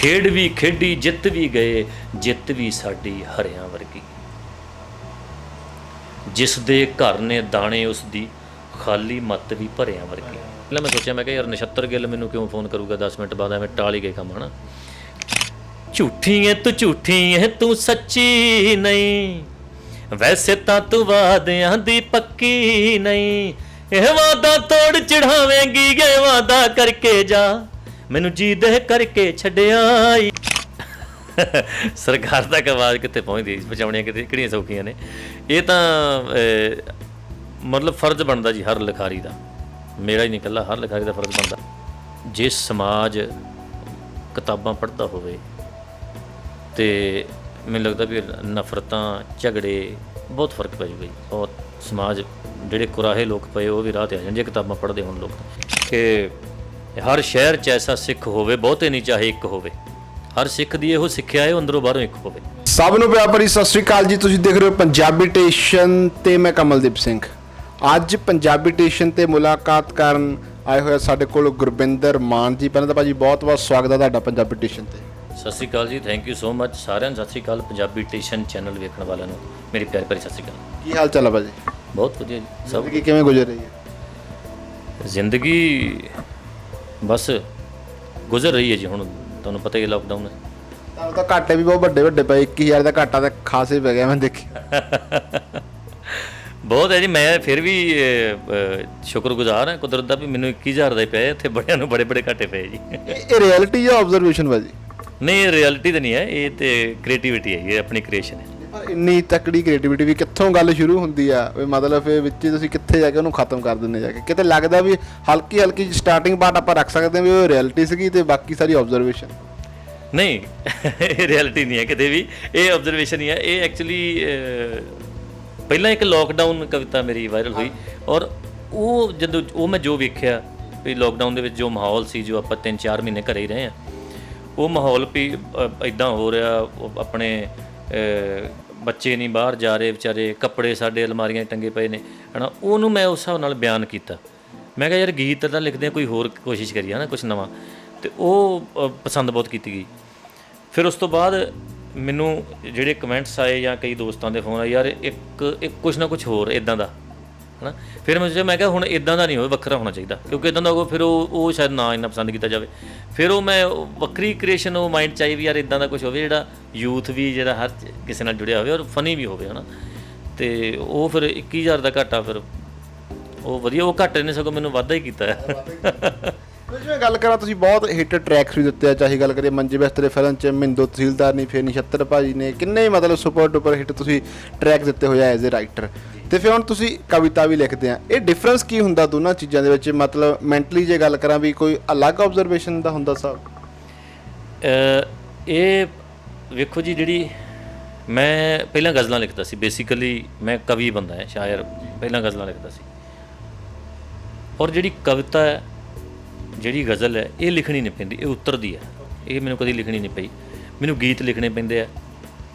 ਖੇਡ ਵੀ ਖੇਡੀ ਜਿੱਤ ਵੀ ਗਏ, ਜਿੱਤ ਵੀ ਸਾਡੀ ਹਰਿਆਂ ਵਰਗੀ। ਜਿਸ ਦੇ ਘਰ ਨੇ ਦਾਣੇ ਉਸ ਦੀ ਖਾਲੀ ਮੱਤ ਵੀ ਭਰਿਆਂ ਵਰਗੀ। ਪਹਿਲਾਂ ਮੈਂ ਸੋਚਿਆ, ਮੈਂ ਕਿਹਾ ਯਾਰ ਨਛੱਤਰ ਗਿੱਲ ਮੈਨੂੰ ਕਿਉਂ ਫੋਨ ਕਰੂਗਾ 10 ਮਿੰਟ ਬਾਅਦ, ਐਵੇਂ ਟਾਲ ਹੀ ਗਏ ਕੰਮ, ਹੈ ਨਾ। ਝੂਠੀ ਹੈ ਤੂੰ ਸੱਚੀ ਨਹੀਂ, ਵੈਸੇ ਤਾਂ ਤੂੰ ਵਾਅਦਿਆਂ ਦੀ ਪੱਕੀ ਨਹੀਂ। ਇਹ ਵਾਦਾ ਤੋੜ ਚੜਾਵੇਂਗੀ, ਇਹ ਵਾਦਾ ਕਰਕੇ ਜਾ, ਮੈਨੂੰ ਜੀ ਦੇ ਕਰਕੇ ਛੱਡਿਆ। ਸਰਕਾਰ ਤੱਕ ਆਵਾਜ਼ ਕਿੱਥੇ ਪਹੁੰਚਦੀ, ਪਹੁੰਚਾਉਣੀਆਂ ਕਿਹੜੀਆਂ ਸੌਖੀਆਂ ਨੇ। ਇਹ ਤਾਂ ਮਤਲਬ ਫਰਜ਼ ਬਣਦਾ ਜੀ ਹਰ ਲਿਖਾਰੀ ਦਾ, ਮੇਰਾ ਹੀ ਨਹੀਂ ਇਕੱਲਾ, ਹਰ ਲਿਖਾਰੀ ਦਾ ਫਰਜ਼ ਬਣਦਾ। ਜੇ ਸਮਾਜ ਕਿਤਾਬਾਂ ਪੜ੍ਹਦਾ ਹੋਵੇ ਤੇ ਮੈਨੂੰ ਲੱਗਦਾ ਵੀ ਨਫ਼ਰਤਾਂ ਝਗੜੇ ਬਹੁਤ ਫਰਕ ਪੈ ਜੂਗਾ ਜੀ। ਬਹੁਤ ਸਮਾਜ ਜਿਹੜੇ ਕੁਰਾਹੇ ਲੋਕ ਪਏ ਉਹ ਵੀ ਰਾਹ 'ਤੇ ਆ ਜਾਣ ਜੇ ਕਿਤਾਬਾਂ ਪੜ੍ਹਦੇ ਹੋਣ ਲੋਕ। ਕਿ ਹਰ ਸ਼ਹਿਰ 'ਚ ਐਸਾ ਸਿੱਖ ਹੋਵੇ, ਬਹੁਤੇ ਨਹੀਂ ਚਾਹੇ ਇੱਕ ਹੋਵੇ, ਹਰ ਸਿੱਖ ਦੀ ਇਹੋ ਸਿੱਖਿਆ ਹੈ ਅੰਦਰੋਂ ਬਾਹਰੋਂ ਇੱਕ ਹੋਵੇ। ਸਭ ਨੂੰ ਪਿਆਰ ਭਰੀ ਸਤਿ ਸ਼੍ਰੀ ਅਕਾਲ ਜੀ। ਤੁਸੀਂ ਦੇਖ ਰਹੇ ਹੋ ਪੰਜਾਬੀ ਟੇਸ਼ਨ ਤੇ ਮੈਂ ਕਮਲਦੀਪ ਸਿੰਘ। ਅੱਜ ਪੰਜਾਬੀ ਟੇਸ਼ਨ ਤੇ ਮੁਲਾਕਾਤ ਕਰਨ ਆਏ ਹੋਏ ਸਾਡੇ ਕੋਲ ਗੁਰਬਿੰਦਰ ਮਾਨ ਜੀ। ਪਹਿਲਾਂ ਤਾਂ ਭਾਜੀ ਬਹੁਤ ਬਹੁਤ ਸਵਾਗਤ ਹੈ ਤੁਹਾਡਾ ਪੰਜਾਬੀ ਟੇਸ਼ਨ ਤੇ। ਸਤਿ ਸ਼੍ਰੀ ਅਕਾਲ ਜੀ, ਥੈਂਕ ਯੂ ਸੋ ਮਚ ਸਾਰਿਆਂ ਨੂੰ। ਸਤਿ ਸ਼੍ਰੀ ਅਕਾਲ ਪੰਜਾਬੀ ਟੇਸ਼ਨ ਚੈਨਲ ਵੇਖਣ ਵਾਲਿਆਂ ਨੂੰ ਮੇਰੀ ਪਿਆਰ ਭਰੀ ਸਤਿ ਸ਼੍ਰੀ ਅਕਾਲ। ਕੀ ਹਾਲ ਚਾਲ ਹੈ ਭਾਜੀ? ਬਹੁਤ ਵਧੀਆ ਜੀ। ਸਭ ਜ਼ਿੰਦਗੀ ਕਿਵੇਂ ਗੁਜ਼ਰ ਰਹੀ ਹੈ? ਜ਼ਿੰਦਗੀ ਬਸ ਗੁਜ਼ਰ ਰਹੀ ਹੈ ਜੀ। ਹੁਣ ਤੁਹਾਨੂੰ ਪਤਾ ਹੀ ਹੈ ਲਾਕਡਾਊਨ ਹੈ। ਤੁਹਾਨੂੰ ਤਾਂ ਘਾਟੇ ਵੀ ਬਹੁਤ ਵੱਡੇ ਵੱਡੇ ਪਏ, 21,000 ਦਾ ਘਾਟਾ ਤਾਂ ਖਾਸ ਹੀ ਪੈ ਗਿਆ, ਮੈਂ ਦੇਖਿਆ। ਬਹੁਤ ਹੈ ਜੀ। ਮੈਂ ਫਿਰ ਵੀ ਸ਼ੁਕਰਗੁਜ਼ਾਰ ਹਾਂ ਕੁਦਰਤ ਦਾ ਵੀ ਮੈਨੂੰ 21,000 ਦਾ ਹੀ ਪਿਆ। ਇੱਥੇ ਬੜਿਆਂ ਨੂੰ ਬੜੇ ਬੜੇ ਘਾਟੇ ਪਏ ਜੀ। ਇਹ ਰਿਐਲਿਟੀ ਜਾਂ ਆਬਜ਼ਰਵੇਸ਼ਨ ਭਾਜੀ? ਨਹੀਂ, ਇਹ ਰਿਐਲਿਟੀ ਤਾਂ ਨਹੀਂ ਹੈ, ਇਹ ਤੇ ਕ੍ਰੀਏਟੀਵਿਟੀ ਹੈ, ਇਹ ਆਪਣੀ ਕ੍ਰੀਏਸ਼ਨ ਹੈ। ਪਰ ਇੰਨੀ ਤਕੜੀ ਕ੍ਰੀਏਟੀਵਿਟੀ ਵੀ ਕਿੱਥੋਂ ਗੱਲ ਸ਼ੁਰੂ ਹੁੰਦੀ ਆ? ਵੀ ਮਤਲਬ ਇਹ ਵਿੱਚ ਹੀ ਤੁਸੀਂ ਕਿੱਥੇ ਜਾ ਕੇ ਉਹਨੂੰ ਖਤਮ ਕਰ ਦਿੰਦੇ ਜਾ ਕੇ? ਕਿਤੇ ਲੱਗਦਾ ਵੀ ਹਲਕੀ ਹਲਕੀ ਸਟਾਰਟਿੰਗ ਪਾਰਟ ਆਪਾਂ ਰੱਖ ਸਕਦੇ ਹਾਂ ਵੀ ਉਹ ਰਿਐਲਿਟੀ ਸੀਗੀ ਤੇ ਬਾਕੀ ਸਾਰੀ ਆਬਜ਼ਰਵੇਸ਼ਨ? ਨਹੀਂ, ਇਹ ਰਿਐਲਿਟੀ ਨਹੀਂ ਹੈ ਕਿਤੇ ਵੀ, ਇਹ ਆਬਜ਼ਰਵੇਸ਼ਨ ਹੀ ਹੈ। ਇਹ ਐਕਚੁਅਲੀ ਪਹਿਲਾਂ ਇੱਕ ਲੋਕਡਾਊਨ ਕਵਿਤਾ ਮੇਰੀ ਵਾਇਰਲ ਹੋਈ, ਔਰ ਉਹ ਜਦੋਂ ਉਹ ਮੈਂ ਜੋ ਵੇਖਿਆ ਵੀ ਲੋਕਡਾਊਨ ਦੇ ਵਿੱਚ ਜੋ ਮਾਹੌਲ ਸੀ, ਜੋ ਆਪਾਂ 3-4 ਮਹੀਨੇ ਘਰੇ ਹੀ ਰਹੇ ਹਾਂ, ਉਹ ਮਾਹੌਲ ਵੀ ਇੱਦਾਂ ਹੋ ਰਿਹਾ। ਉਹ ਆਪਣੇ ਬੱਚੇ ਨਹੀਂ ਬਾਹਰ ਜਾ ਰਹੇ ਵਿਚਾਰੇ, ਕੱਪੜੇ ਸਾਡੇ ਅਲਮਾਰੀਆਂ 'ਚ ਟੰਗੇ ਪਏ ਨੇ, ਹੈ ਨਾ। ਉਹਨੂੰ ਮੈਂ ਉਸ ਹਿਸਾਬ ਨਾਲ ਬਿਆਨ ਕੀਤਾ। ਮੈਂ ਕਿਹਾ ਯਾਰ ਗੀਤ ਤਾਂ ਲਿਖਦੇ ਹਾਂ, ਕੋਈ ਹੋਰ ਕੋਸ਼ਿਸ਼ ਕਰੀਏ, ਹੈ ਨਾ, ਕੁਛ ਨਵਾਂ। ਅਤੇ ਉਹ ਪਸੰਦ ਬਹੁਤ ਕੀਤੀ ਗਈ। ਫਿਰ ਉਸ ਤੋਂ ਬਾਅਦ ਮੈਨੂੰ ਜਿਹੜੇ ਕਮੈਂਟਸ ਆਏ ਜਾਂ ਕਈ ਦੋਸਤਾਂ ਦੇ ਫੋਨ ਆਏ, ਯਾਰ ਇੱਕ ਕੁਛ ਨਾ ਕੁਛ ਹੋਰ ਇੱਦਾਂ ਦਾ, ਹੈ ਨਾ। ਫਿਰ ਮੈਂ ਸੋਚਿਆ, ਮੈਂ ਕਿਹਾ ਹੁਣ ਇੱਦਾਂ ਦਾ ਨਹੀਂ ਹੋਵੇ, ਵੱਖਰਾ ਹੋਣਾ ਚਾਹੀਦਾ, ਕਿਉਂਕਿ ਇੱਦਾਂ ਦਾ ਹੋਵੇ ਫਿਰ ਉਹ ਸ਼ਾਇਦ ਨਾ ਇੰਨਾ ਪਸੰਦ ਕੀਤਾ ਜਾਵੇ। ਫਿਰ ਉਹ ਮੈਂ ਵੱਖਰੀ ਕ੍ਰੀਏਸ਼ਨ ਉਹ ਮਾਈਂਡ 'ਚ ਆਈ ਵੀ ਯਾਰ ਇੱਦਾਂ ਦਾ ਕੁਛ ਹੋਵੇ ਜਿਹੜਾ ਯੂਥ ਵੀ ਜਿਹੜਾ ਹਰ ਕਿਸੇ ਨਾਲ ਜੁੜਿਆ ਹੋਵੇ ਔਰ ਫਨੀ ਵੀ ਹੋਵੇ, ਹੈ ਨਾ। ਅਤੇ ਉਹ ਫਿਰ 21,000 ਦਾ ਘਾਟਾ, ਫਿਰ ਉਹ ਵਧੀਆ, ਉਹ ਘਾਟੇ ਨੇ ਸਗੋਂ ਮੈਨੂੰ ਵਾਧਾ ਹੀ ਕੀਤਾ ਹੈ। ਜਿਵੇਂ ਗੱਲ ਕਰਾਂ, ਤੁਸੀਂ ਬਹੁਤ ਹਿੱਟ ਟਰੈਕਸ ਵੀ ਦਿੱਤੇ ਆ, ਚਾਹੇ ਗੱਲ ਕਰੀਏ ਮੰਜੇ ਬਿਸਤਰੇ ਫਿਲਮ 'ਚ, ਮਿੰਦੋ ਤਹਿਸੀਲਦਾਰ ਨਹੀਂ, ਫਿਰ ਨਛੱਤਰ ਭਾਜੀ ਨੇ, ਕਿੰਨੇ ਮਤਲਬ ਸੁਪਰ ਡੁਪਰ ਹਿੱਟ ਤੁਸੀਂ ਟਰੈਕ ਦਿੱਤੇ ਹੋਏ ਆ ਐਜ਼ ਏ ਰਾਈਟਰ। ਅਤੇ ਫਿਰ ਹੁਣ ਤੁਸੀਂ ਕਵਿਤਾ ਵੀ ਲਿਖਦੇ ਆ, ਇਹ ਡਿਫਰੈਂਸ ਕੀ ਹੁੰਦਾ ਦੋਨਾਂ ਚੀਜ਼ਾਂ ਦੇ ਵਿੱਚ? ਮਤਲਬ ਮੈਂਟਲੀ ਜੇ ਗੱਲ ਕਰਾਂ ਵੀ ਕੋਈ ਅਲੱਗ ਆਬਜ਼ਰਵੇਸ਼ਨ ਦਾ ਹੁੰਦਾ ਸਭ? ਇਹ ਵੇਖੋ ਜੀ, ਜਿਹੜੀ ਮੈਂ ਪਹਿਲਾਂ ਗਜ਼ਲਾਂ ਲਿਖਦਾ ਸੀ, ਬੇਸਿਕਲੀ ਮੈਂ ਕਵੀ ਬੰਦਾ ਹੈ, ਸ਼ਾਇਰ। ਪਹਿਲਾਂ ਗਜ਼ਲਾਂ ਲਿਖਦਾ ਸੀ, ਔਰ ਜਿਹੜੀ ਕਵਿਤਾ ਹੈ, ਜਿਹੜੀ ਗਜ਼ਲ ਹੈ, ਇਹ ਲਿਖਣੀ ਨਹੀਂ ਪੈਂਦੀ, ਇਹ ਉਤਰਦੀ ਹੈ। ਇਹ ਮੈਨੂੰ ਕਦੀ ਲਿਖਣੀ ਨਹੀਂ ਪਈ। ਮੈਨੂੰ ਗੀਤ ਲਿਖਣੇ ਪੈਂਦੇ ਆ,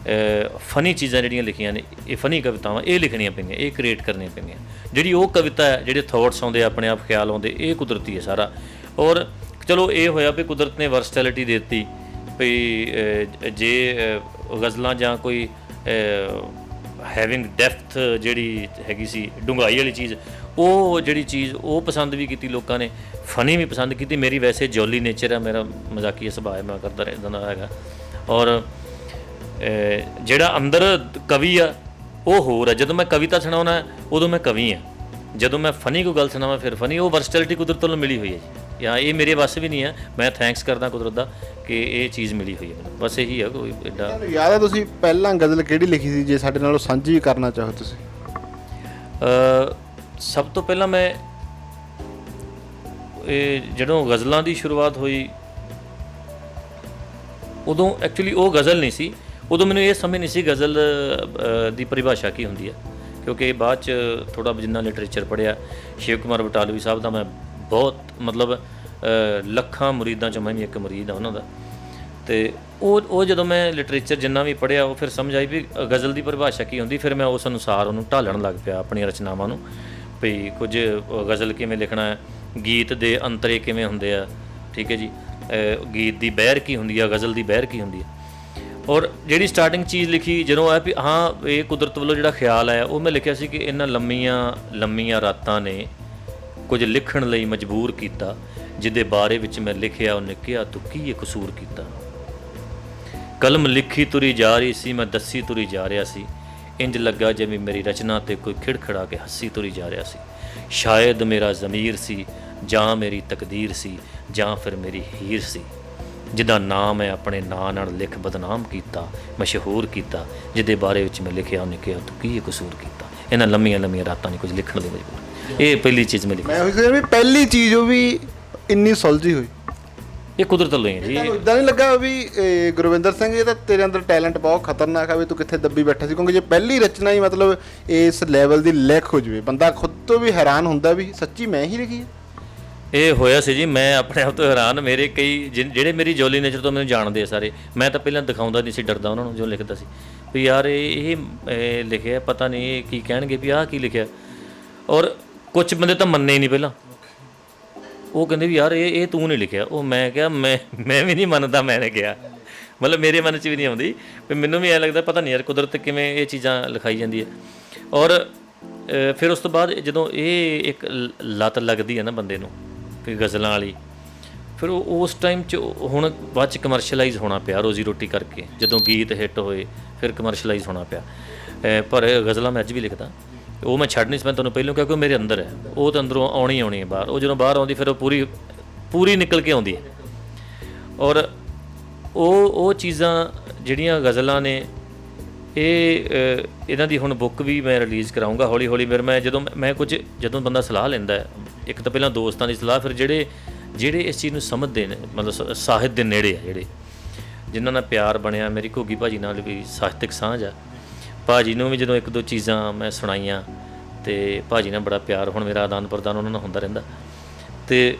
ਫਨੀ ਚੀਜ਼ਾਂ ਜਿਹੜੀਆਂ ਲਿਖੀਆਂ ਨੇ, ਇਹ ਫਨੀ ਕਵਿਤਾਵਾਂ, ਇਹ ਲਿਖਣੀਆਂ ਪੈਂਦੀਆਂ, ਇਹ ਕ੍ਰੀਏਟ ਕਰਨੀਆਂ ਪੈਂਦੀਆਂ। ਜਿਹੜੀ ਉਹ ਕਵਿਤਾ ਹੈ, ਜਿਹੜੇ ਥੋਟਸ ਆਉਂਦੇ, ਆਪਣੇ ਆਪ ਖਿਆਲ ਆਉਂਦੇ, ਇਹ ਕੁਦਰਤੀ ਹੈ ਸਾਰਾ। ਔਰ ਚਲੋ ਇਹ ਹੋਇਆ ਵੀ ਕੁਦਰਤ ਨੇ ਵਰਸਟੈਲਿਟੀ ਦੇ ਦਿੱਤੀ ਵੀ ਜੇ ਗਜ਼ਲਾਂ ਜਾਂ ਕੋਈ ਹੈਵਿੰਗ ਡੈਫਥ ਜਿਹੜੀ ਹੈਗੀ ਸੀ, ਡੂੰਘਾਈ ਵਾਲੀ ਚੀਜ਼, ਉਹ ਜਿਹੜੀ ਚੀਜ਼ ਉਹ ਪਸੰਦ ਵੀ ਕੀਤੀ ਲੋਕਾਂ ਨੇ, ਫਨੀ ਵੀ ਪਸੰਦ ਕੀਤੀ। ਮੇਰੀ ਵੈਸੇ ਜੋਲੀ ਨੇਚਰ ਹੈ, ਮੇਰਾ ਮਜ਼ਾਕੀਆ ਸੁਭਾਅ ਹੈ, ਮੈਂ ਕਰਦਾ ਇੱਦਾਂ ਦਾ ਹੈਗਾ। ਔਰ ਜਿਹੜਾ ਅੰਦਰ ਕਵੀ ਆ ਉਹ ਹੋਰ ਹੈ। ਜਦੋਂ ਮੈਂ ਕਵਿਤਾ ਸੁਣਾਉਣਾ ਉਦੋਂ ਮੈਂ ਕਵੀ ਹਾਂ, ਜਦੋਂ ਮੈਂ ਫਨੀ ਕੋਈ ਗੱਲ ਸੁਣਾਵਾਂ ਫਿਰ ਫਨੀ। ਉਹ ਵਰਸਟੈਲਿਟੀ ਕੁਦਰਤ ਵੱਲੋਂ ਮਿਲੀ ਹੋਈ ਹੈ ਜੀ, ਜਾਂ ਇਹ ਮੇਰੇ ਵੱਸ ਵੀ ਨਹੀਂ ਹੈ। ਮੈਂ ਥੈਂਕਸ ਕਰਦਾ ਕੁਦਰਤ ਦਾ ਕਿ ਇਹ ਚੀਜ਼ ਮਿਲੀ ਹੋਈ ਹੈ ਮੈਨੂੰ, ਬਸ ਇਹੀ ਹੈ। ਕੋਈ ਐਡਾ ਯਾਦ ਹੈ ਤੁਸੀਂ ਪਹਿਲਾਂ ਗਜ਼ਲ ਕਿਹੜੀ ਲਿਖੀ ਸੀ, ਜੇ ਸਾਡੇ ਨਾਲ ਸਾਂਝੀ ਕਰਨਾ ਚਾਹੋ ਤੁਸੀਂ? ਸਭ ਤੋਂ ਪਹਿਲਾਂ ਮੈਂ ਇਹ ਜਦੋਂ ਗਜ਼ਲਾਂ ਦੀ ਸ਼ੁਰੂਆਤ ਹੋਈ, ਉਦੋਂ ਐਕਚੁਅਲੀ ਉਹ ਗਜ਼ਲ ਨਹੀਂ ਸੀ। ਉਦੋਂ ਮੈਨੂੰ ਇਹ ਸਮਝ ਨਹੀਂ ਸੀ ਗਜ਼ਲ ਦੀ ਪਰਿਭਾਸ਼ਾ ਕੀ ਹੁੰਦੀ ਹੈ, ਕਿਉਂਕਿ ਬਾਅਦ 'ਚ ਥੋੜ੍ਹਾ ਜਿੰਨਾ ਲਿਟਰੇਚਰ ਪੜ੍ਹਿਆ, ਸ਼ਿਵ ਕੁਮਾਰ ਬਟਾਲਵੀ ਸਾਹਿਬ ਦਾ ਮੈਂ ਬਹੁਤ ਮਤਲਬ ਲੱਖਾਂ ਮੁਰੀਦਾਂ 'ਚੋਂ ਮੈਂ ਵੀ ਇੱਕ ਮੁਰੀਦ ਹਾਂ ਉਹਨਾਂ ਦਾ। ਅਤੇ ਉਹ ਜਦੋਂ ਮੈਂ ਲਿਟਰੇਚਰ ਜਿੰਨਾ ਵੀ ਪੜ੍ਹਿਆ, ਉਹ ਫਿਰ ਸਮਝ ਆਈ ਵੀ ਗਜ਼ਲ ਦੀ ਪਰਿਭਾਸ਼ਾ ਕੀ ਹੁੰਦੀ। ਫਿਰ ਮੈਂ ਉਸ ਅਨੁਸਾਰ ਉਹਨੂੰ ਢਾਲਣ ਲੱਗ ਪਿਆ ਆਪਣੀਆਂ ਰਚਨਾਵਾਂ ਨੂੰ, ਵੀ ਕੁਝ ਗਜ਼ਲ ਕਿਵੇਂ ਲਿਖਣਾ ਹੈ, ਗੀਤ ਦੇ ਅੰਤਰੇ ਕਿਵੇਂ ਹੁੰਦੇ ਆ, ਠੀਕ ਹੈ ਜੀ। ਗੀਤ ਦੀ ਬਹਿਰ ਕੀ ਹੁੰਦੀ ਆ, ਗਜ਼ਲ ਦੀ ਬਹਿਰ ਕੀ ਹੁੰਦੀ ਆ। ਔਰ ਜਿਹੜੀ ਸਟਾਰਟਿੰਗ ਚੀਜ਼ ਲਿਖੀ ਜਦੋਂ ਆਇਆ ਵੀ ਹਾਂ ਇਹ ਕੁਦਰਤ ਵੱਲੋਂ ਜਿਹੜਾ ਖਿਆਲ ਆਇਆ, ਉਹ ਮੈਂ ਲਿਖਿਆ ਸੀ ਕਿ ਇਹਨਾਂ ਲੰਮੀਆਂ ਰਾਤਾਂ ਨੇ ਕੁਝ ਲਿਖਣ ਲਈ ਮਜਬੂਰ ਕੀਤਾ, ਜਿਹਦੇ ਬਾਰੇ ਵਿੱਚ ਮੈਂ ਲਿਖਿਆ ਉਹਨੇ ਕਿਹਾ ਤੂੰ ਕੀ ਇਹ ਕਸੂਰ ਕੀਤਾ। ਕਲਮ ਲਿਖੀ ਤੁਰੀ ਜਾ ਰਹੀ ਸੀ, ਮੈਂ ਦੱਸੀ ਤੁਰੀ ਜਾ ਰਿਹਾ ਸੀ, ਇੰਜ ਲੱਗਾ ਜਿਵੇਂ ਮੇਰੀ ਰਚਨਾ ਤੇ ਕੋਈ ਖਿੜਖੜਾ ਕੇ ਹੱਸੀ ਤੁਰੀ ਜਾ ਰਿਹਾ ਸੀ। ਸ਼ਾਇਦ ਮੇਰਾ ਜ਼ਮੀਰ ਸੀ, ਜਾਂ ਮੇਰੀ ਤਕਦੀਰ ਸੀ, ਜਾਂ ਫਿਰ ਮੇਰੀ ਹੀਰ ਸੀ, ਜਿਹਦਾ ਨਾਮ ਮੈਂ ਆਪਣੇ ਨਾਂ ਨਾਲ ਲਿਖ ਬਦਨਾਮ ਕੀਤਾ, ਮਸ਼ਹੂਰ ਕੀਤਾ, ਜਿਹਦੇ ਬਾਰੇ ਵਿੱਚ ਮੈਂ ਲਿਖਿਆ ਉਹਨੇ ਕਿਹਾ ਤੂੰ ਕੀ ਇਹ ਕਸੂਰ ਕੀਤਾ। ਇਹਨਾਂ ਲੰਮੀਆਂ ਰਾਤਾਂ ਨੇ ਕੁਝ ਲਿਖਣ ਲਈ ਮਜਬੂਰ। ਇਹ ਪਹਿਲੀ ਚੀਜ਼ ਮੈਂ ਲਿਖੀ। ਮੈਂ ਉਹੀ ਸੋਚਿਆ ਵੀ ਪਹਿਲੀ ਚੀਜ਼ ਉਹ ਵੀ ਇੰਨੀ ਸੁਲਝੀ ਹੋਈ, ਇਹ ਕੁਦਰਤ ਵੱਲੋਂ ਹੀ ਹੈ ਜੀ। ਤੁਹਾਨੂੰ ਇਦਾਂ ਨਹੀਂ ਲੱਗਾ ਵੀ ਗੁਰਵਿੰਦਰ ਸਿੰਘ ਇਹ ਤਾਂ ਤੇਰੇ ਅੰਦਰ ਟੈਲੈਂਟ ਬਹੁਤ ਖਤਰਨਾਕ ਆ ਵੀ ਤੂੰ ਕਿੱਥੇ ਦੱਬੀ ਬੈਠਾ ਸੀ? ਕਿਉਂਕਿ ਜੇ ਪਹਿਲੀ ਰਚਨਾ ਹੀ ਮਤਲਬ ਇਸ ਲੈਵਲ ਦੀ ਲਿਖ ਹੋ ਜਾਵੇ, ਬੰਦਾ ਖੁਦ ਤੋਂ ਵੀ ਹੈਰਾਨ ਹੁੰਦਾ ਵੀ ਸੱਚੀ ਮੈਂ ਹੀ ਲਿਖੀ ਹੈ। ਇਹ ਹੋਇਆ ਸੀ ਜੀ, ਮੈਂ ਆਪਣੇ ਆਪ ਤੋਂ ਹੈਰਾਨ। ਮੇਰੇ ਕਈ ਜਿਹੜੇ ਮੇਰੀ ਜੋਲੀ ਨੇਚਰ ਤੋਂ ਮੈਨੂੰ ਜਾਣਦੇ ਆ ਸਾਰੇ, ਮੈਂ ਤਾਂ ਪਹਿਲਾਂ ਦਿਖਾਉਂਦਾ ਨਹੀਂ ਸੀ, ਡਰਦਾ ਉਹਨਾਂ ਨੂੰ ਜੋ ਲਿਖਦਾ ਸੀ ਵੀ ਯਾਰ ਇਹ ਲਿਖਿਆ, ਪਤਾ ਨਹੀਂ ਇਹ ਕੀ ਕਹਿਣਗੇ ਵੀ ਆਹ ਕੀ ਲਿਖਿਆ। ਔਰ ਕੁਝ ਬੰਦੇ ਤਾਂ ਮੰਨੇ ਹੀ ਨਹੀਂ ਪਹਿਲਾਂ, ਉਹ ਕਹਿੰਦੇ ਵੀ ਯਾਰ ਇਹ ਤੂੰ ਨਹੀਂ ਲਿਖਿਆ। ਉਹ ਮੈਂ ਕਿਹਾ ਮੈਂ ਵੀ ਨਹੀਂ ਮੰਨਦਾ ਮੈਨੇ ਕਿਹਾ, ਮਤਲਬ ਮੇਰੇ ਮਨ 'ਚ ਵੀ ਨਹੀਂ ਆਉਂਦੀ ਵੀ ਮੈਨੂੰ ਵੀ ਐਂ ਲੱਗਦਾ ਪਤਾ ਨਹੀਂ ਯਾਰ ਕੁਦਰਤ ਕਿਵੇਂ ਇਹ ਚੀਜ਼ਾਂ ਲਿਖਾਈ ਜਾਂਦੀ ਹੈ। ਔਰ ਫਿਰ ਉਸ ਤੋਂ ਬਾਅਦ ਜਦੋਂ ਇਹ ਇੱਕ ਲੱਤ ਲੱਗਦੀ ਹੈ ਨਾ ਬੰਦੇ ਨੂੰ ਵੀ ਗਜ਼ਲਾਂ ਵਾਲੀ, ਫਿਰ ਉਸ ਟਾਈਮ 'ਚ ਹੁਣ ਬਾਅਦ 'ਚ ਕਮਰਸ਼ਲਾਈਜ਼ ਹੋਣਾ ਪਿਆ ਰੋਜ਼ੀ ਰੋਟੀ ਕਰਕੇ। ਜਦੋਂ ਗੀਤ ਹਿੱਟ ਹੋਏ ਫਿਰ ਕਮਰਸ਼ਲਾਈਜ਼ ਹੋਣਾ ਪਿਆ। ਪਰ ਗਜ਼ਲਾਂ ਮੈਂ ਅੱਜ ਵੀ ਲਿਖਦਾ, ਉਹ ਮੈਂ ਛੱਡ ਨਹੀਂ ਸੀ। ਮੈਂ ਤੁਹਾਨੂੰ ਪਹਿਲਾਂ ਕਿਹਾ ਕਿ ਉਹ ਮੇਰੇ ਅੰਦਰ ਹੈ, ਉਹ ਤਾਂ ਅੰਦਰੋਂ ਆਉਣੀ ਹੈ ਬਾਹਰ। ਉਹ ਜਦੋਂ ਬਾਹਰ ਆਉਂਦੀ ਫਿਰ ਉਹ ਪੂਰੀ ਨਿਕਲ ਕੇ ਆਉਂਦੀ ਹੈ। ਔਰ ਉਹ ਚੀਜ਼ਾਂ ਜਿਹੜੀਆਂ ਗਜ਼ਲਾਂ ਨੇ ਇਹਨਾਂ ਦੀ ਹੁਣ ਬੁੱਕ ਵੀ ਮੈਂ ਰਿਲੀਜ਼ ਕਰਾਊਂਗਾ ਹੌਲੀ ਹੌਲੀ। ਫਿਰ ਮੈਂ ਜਦੋਂ ਬੰਦਾ ਸਲਾਹ ਲੈਂਦਾ ਹੈ, ਇੱਕ ਤਾਂ ਪਹਿਲਾਂ ਦੋਸਤਾਂ ਦੀ ਸਲਾਹ, ਫਿਰ ਜਿਹੜੇ ਇਸ ਚੀਜ਼ ਨੂੰ ਸਮਝਦੇ ਨੇ, ਮਤਲਬ ਸਾਹਿਤ ਦੇ ਨੇੜੇ ਆ, ਜਿਹੜੇ ਜਿਨ੍ਹਾਂ ਨਾਲ ਪਿਆਰ ਬਣਿਆ। ਮੇਰੀ ਘੋਗੀ ਭਾਜੀ ਨਾਲ ਵੀ ਸਾਹਿਤਕ ਸਾਂਝ ਆ। ਭਾਜੀ ਨੂੰ ਵੀ ਜਦੋਂ ਇੱਕ ਦੋ ਚੀਜ਼ਾਂ ਮੈਂ ਸੁਣਾਈਆਂ ਅਤੇ ਭਾਜੀ ਨਾਲ ਬੜਾ ਪਿਆਰ, ਹੁਣ ਮੇਰਾ ਆਦਾਨ ਪ੍ਰਦਾਨ ਉਹਨਾਂ ਨਾਲ ਹੁੰਦਾ ਰਹਿੰਦਾ। ਅਤੇ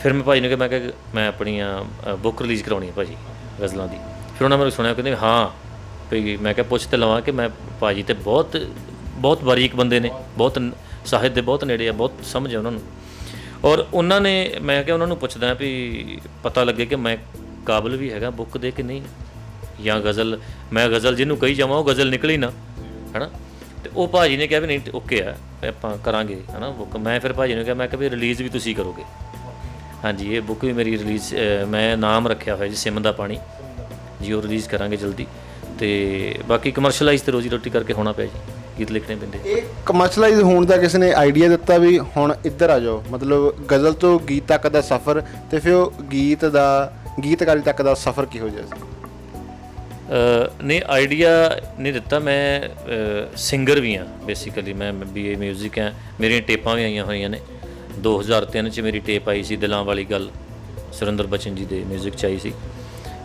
ਫਿਰ ਮੈਂ ਭਾਜੀ ਨੂੰ ਕਿਹਾ, ਮੈਂ ਆਪਣੀਆਂ ਬੁੱਕ ਰਿਲੀਜ਼ ਕਰਾਉਣੀ ਹੈ ਭਾਜੀ ਗਜ਼ਲਾਂ ਦੀ। ਫਿਰ ਉਹਨਾਂ ਮੈਨੂੰ ਸੁਣਿਆ, ਕਹਿੰਦੇ ਹਾਂ ਵੀ ਮੈਂ ਕਿਹਾ ਪੁੱਛ ਤੇ ਲਵਾਂ ਕਿ ਮੈਂ ਭਾਜੀ ਤੇ ਬਹੁਤ ਬਾਰੀਕ ਬੰਦੇ ਨੇ, ਬਹੁਤ ਸਾਹਿਤ ਦੇ ਬਹੁਤ ਨੇੜੇ ਆ, ਬਹੁਤ ਸਮਝ ਆ ਉਹਨਾਂ ਨੂੰ। ਔਰ ਉਹਨਾਂ ਨੇ, ਮੈਂ ਕਿਹਾ ਉਹਨਾਂ ਨੂੰ ਪੁੱਛਦਾ ਵੀ ਪਤਾ ਲੱਗੇ ਕਿ ਮੈਂ ਕਾਬਲ ਵੀ ਹੈਗਾ ਬੁੱਕ ਦੇ ਕਿ ਨਹੀਂ, ਜਾਂ ਮੈਂ ਗਜ਼ਲ ਜਿਹਨੂੰ ਕਹੀ ਜਾਵਾਂ ਉਹ ਗਜ਼ਲ ਨਿਕਲੀ ਨਾ, ਹੈ ਨਾ। ਅਤੇ ਉਹ ਭਾਜੀ ਨੇ ਕਿਹਾ ਵੀ ਨਹੀਂ ਓਕੇ ਆ, ਆਪਾਂ ਕਰਾਂਗੇ, ਹੈ ਨਾ ਬੁੱਕ। ਮੈਂ ਫਿਰ ਭਾਜੀ ਨੂੰ ਕਿਹਾ, ਮੈਂ ਕਿਹਾ ਵੀ ਰਿਲੀਜ਼ ਵੀ ਤੁਸੀਂ ਕਰੋਗੇ। ਹਾਂਜੀ, ਇਹ ਬੁੱਕ ਵੀ ਮੇਰੀ ਰਿਲੀਜ਼ ਮੈਂ ਨਾਮ ਰੱਖਿਆ ਹੋਇਆ ਜੀ ਸਿਮ ਦਾ ਪਾਣੀ ਜੀ, ਉਹ ਰਿਲੀਜ਼ ਕਰਾਂਗੇ ਜਲਦੀ। ਅਤੇ ਬਾਕੀ ਕਮਰਸ਼ਲਾਈਜ਼ ਤੇ ਰੋਜ਼ੀ ਰੋਟੀ ਕਰਕੇ ਹੋਣਾ ਪਿਆ ਜੀ, ਗੀਤ ਲਿਖਣੇ ਪੈਂਦੇ। ਇਹ ਕਮਰਸ਼ਲਾਈਜ਼ ਹੋਣ ਦਾ ਕਿਸੇ ਨੇ ਆਈਡੀਆ ਦਿੱਤਾ ਵੀ ਹੁਣ ਇੱਧਰ ਆ ਜਾਓ, ਮਤਲਬ ਗਜ਼ਲ ਤੋਂ ਗੀਤ ਤੱਕ ਦਾ ਸਫ਼ਰ, ਅਤੇ ਫਿਰ ਉਹ ਗੀਤਕਾਰੀ ਤੱਕ ਦਾ ਸਫ਼ਰ ਕਿਹੋ ਜਿਹਾ ਸੀ? ਨਹੀਂ, ਆਈਡੀਆ ਨਹੀਂ ਦਿੱਤਾ। ਮੈਂ ਸਿੰਗਰ ਵੀ ਹਾਂ ਬੇਸਿਕਲੀ, ਮੈਂ BA ਮਿਊਜ਼ਿਕ ਹੈ। ਮੇਰੀਆਂ ਟੇਪਾਂ ਵੀ ਆਈਆਂ ਹੋਈਆਂ ਨੇ। 2003 'ਚ ਮੇਰੀ ਟੇਪ ਆਈ ਸੀ ਦਿਲਾਂ ਵਾਲੀ ਗੱਲ, ਸੁਰਿੰਦਰ ਬਚਨ ਜੀ ਦੇ ਮਿਊਜ਼ਿਕ 'ਚ ਆਈ ਸੀ।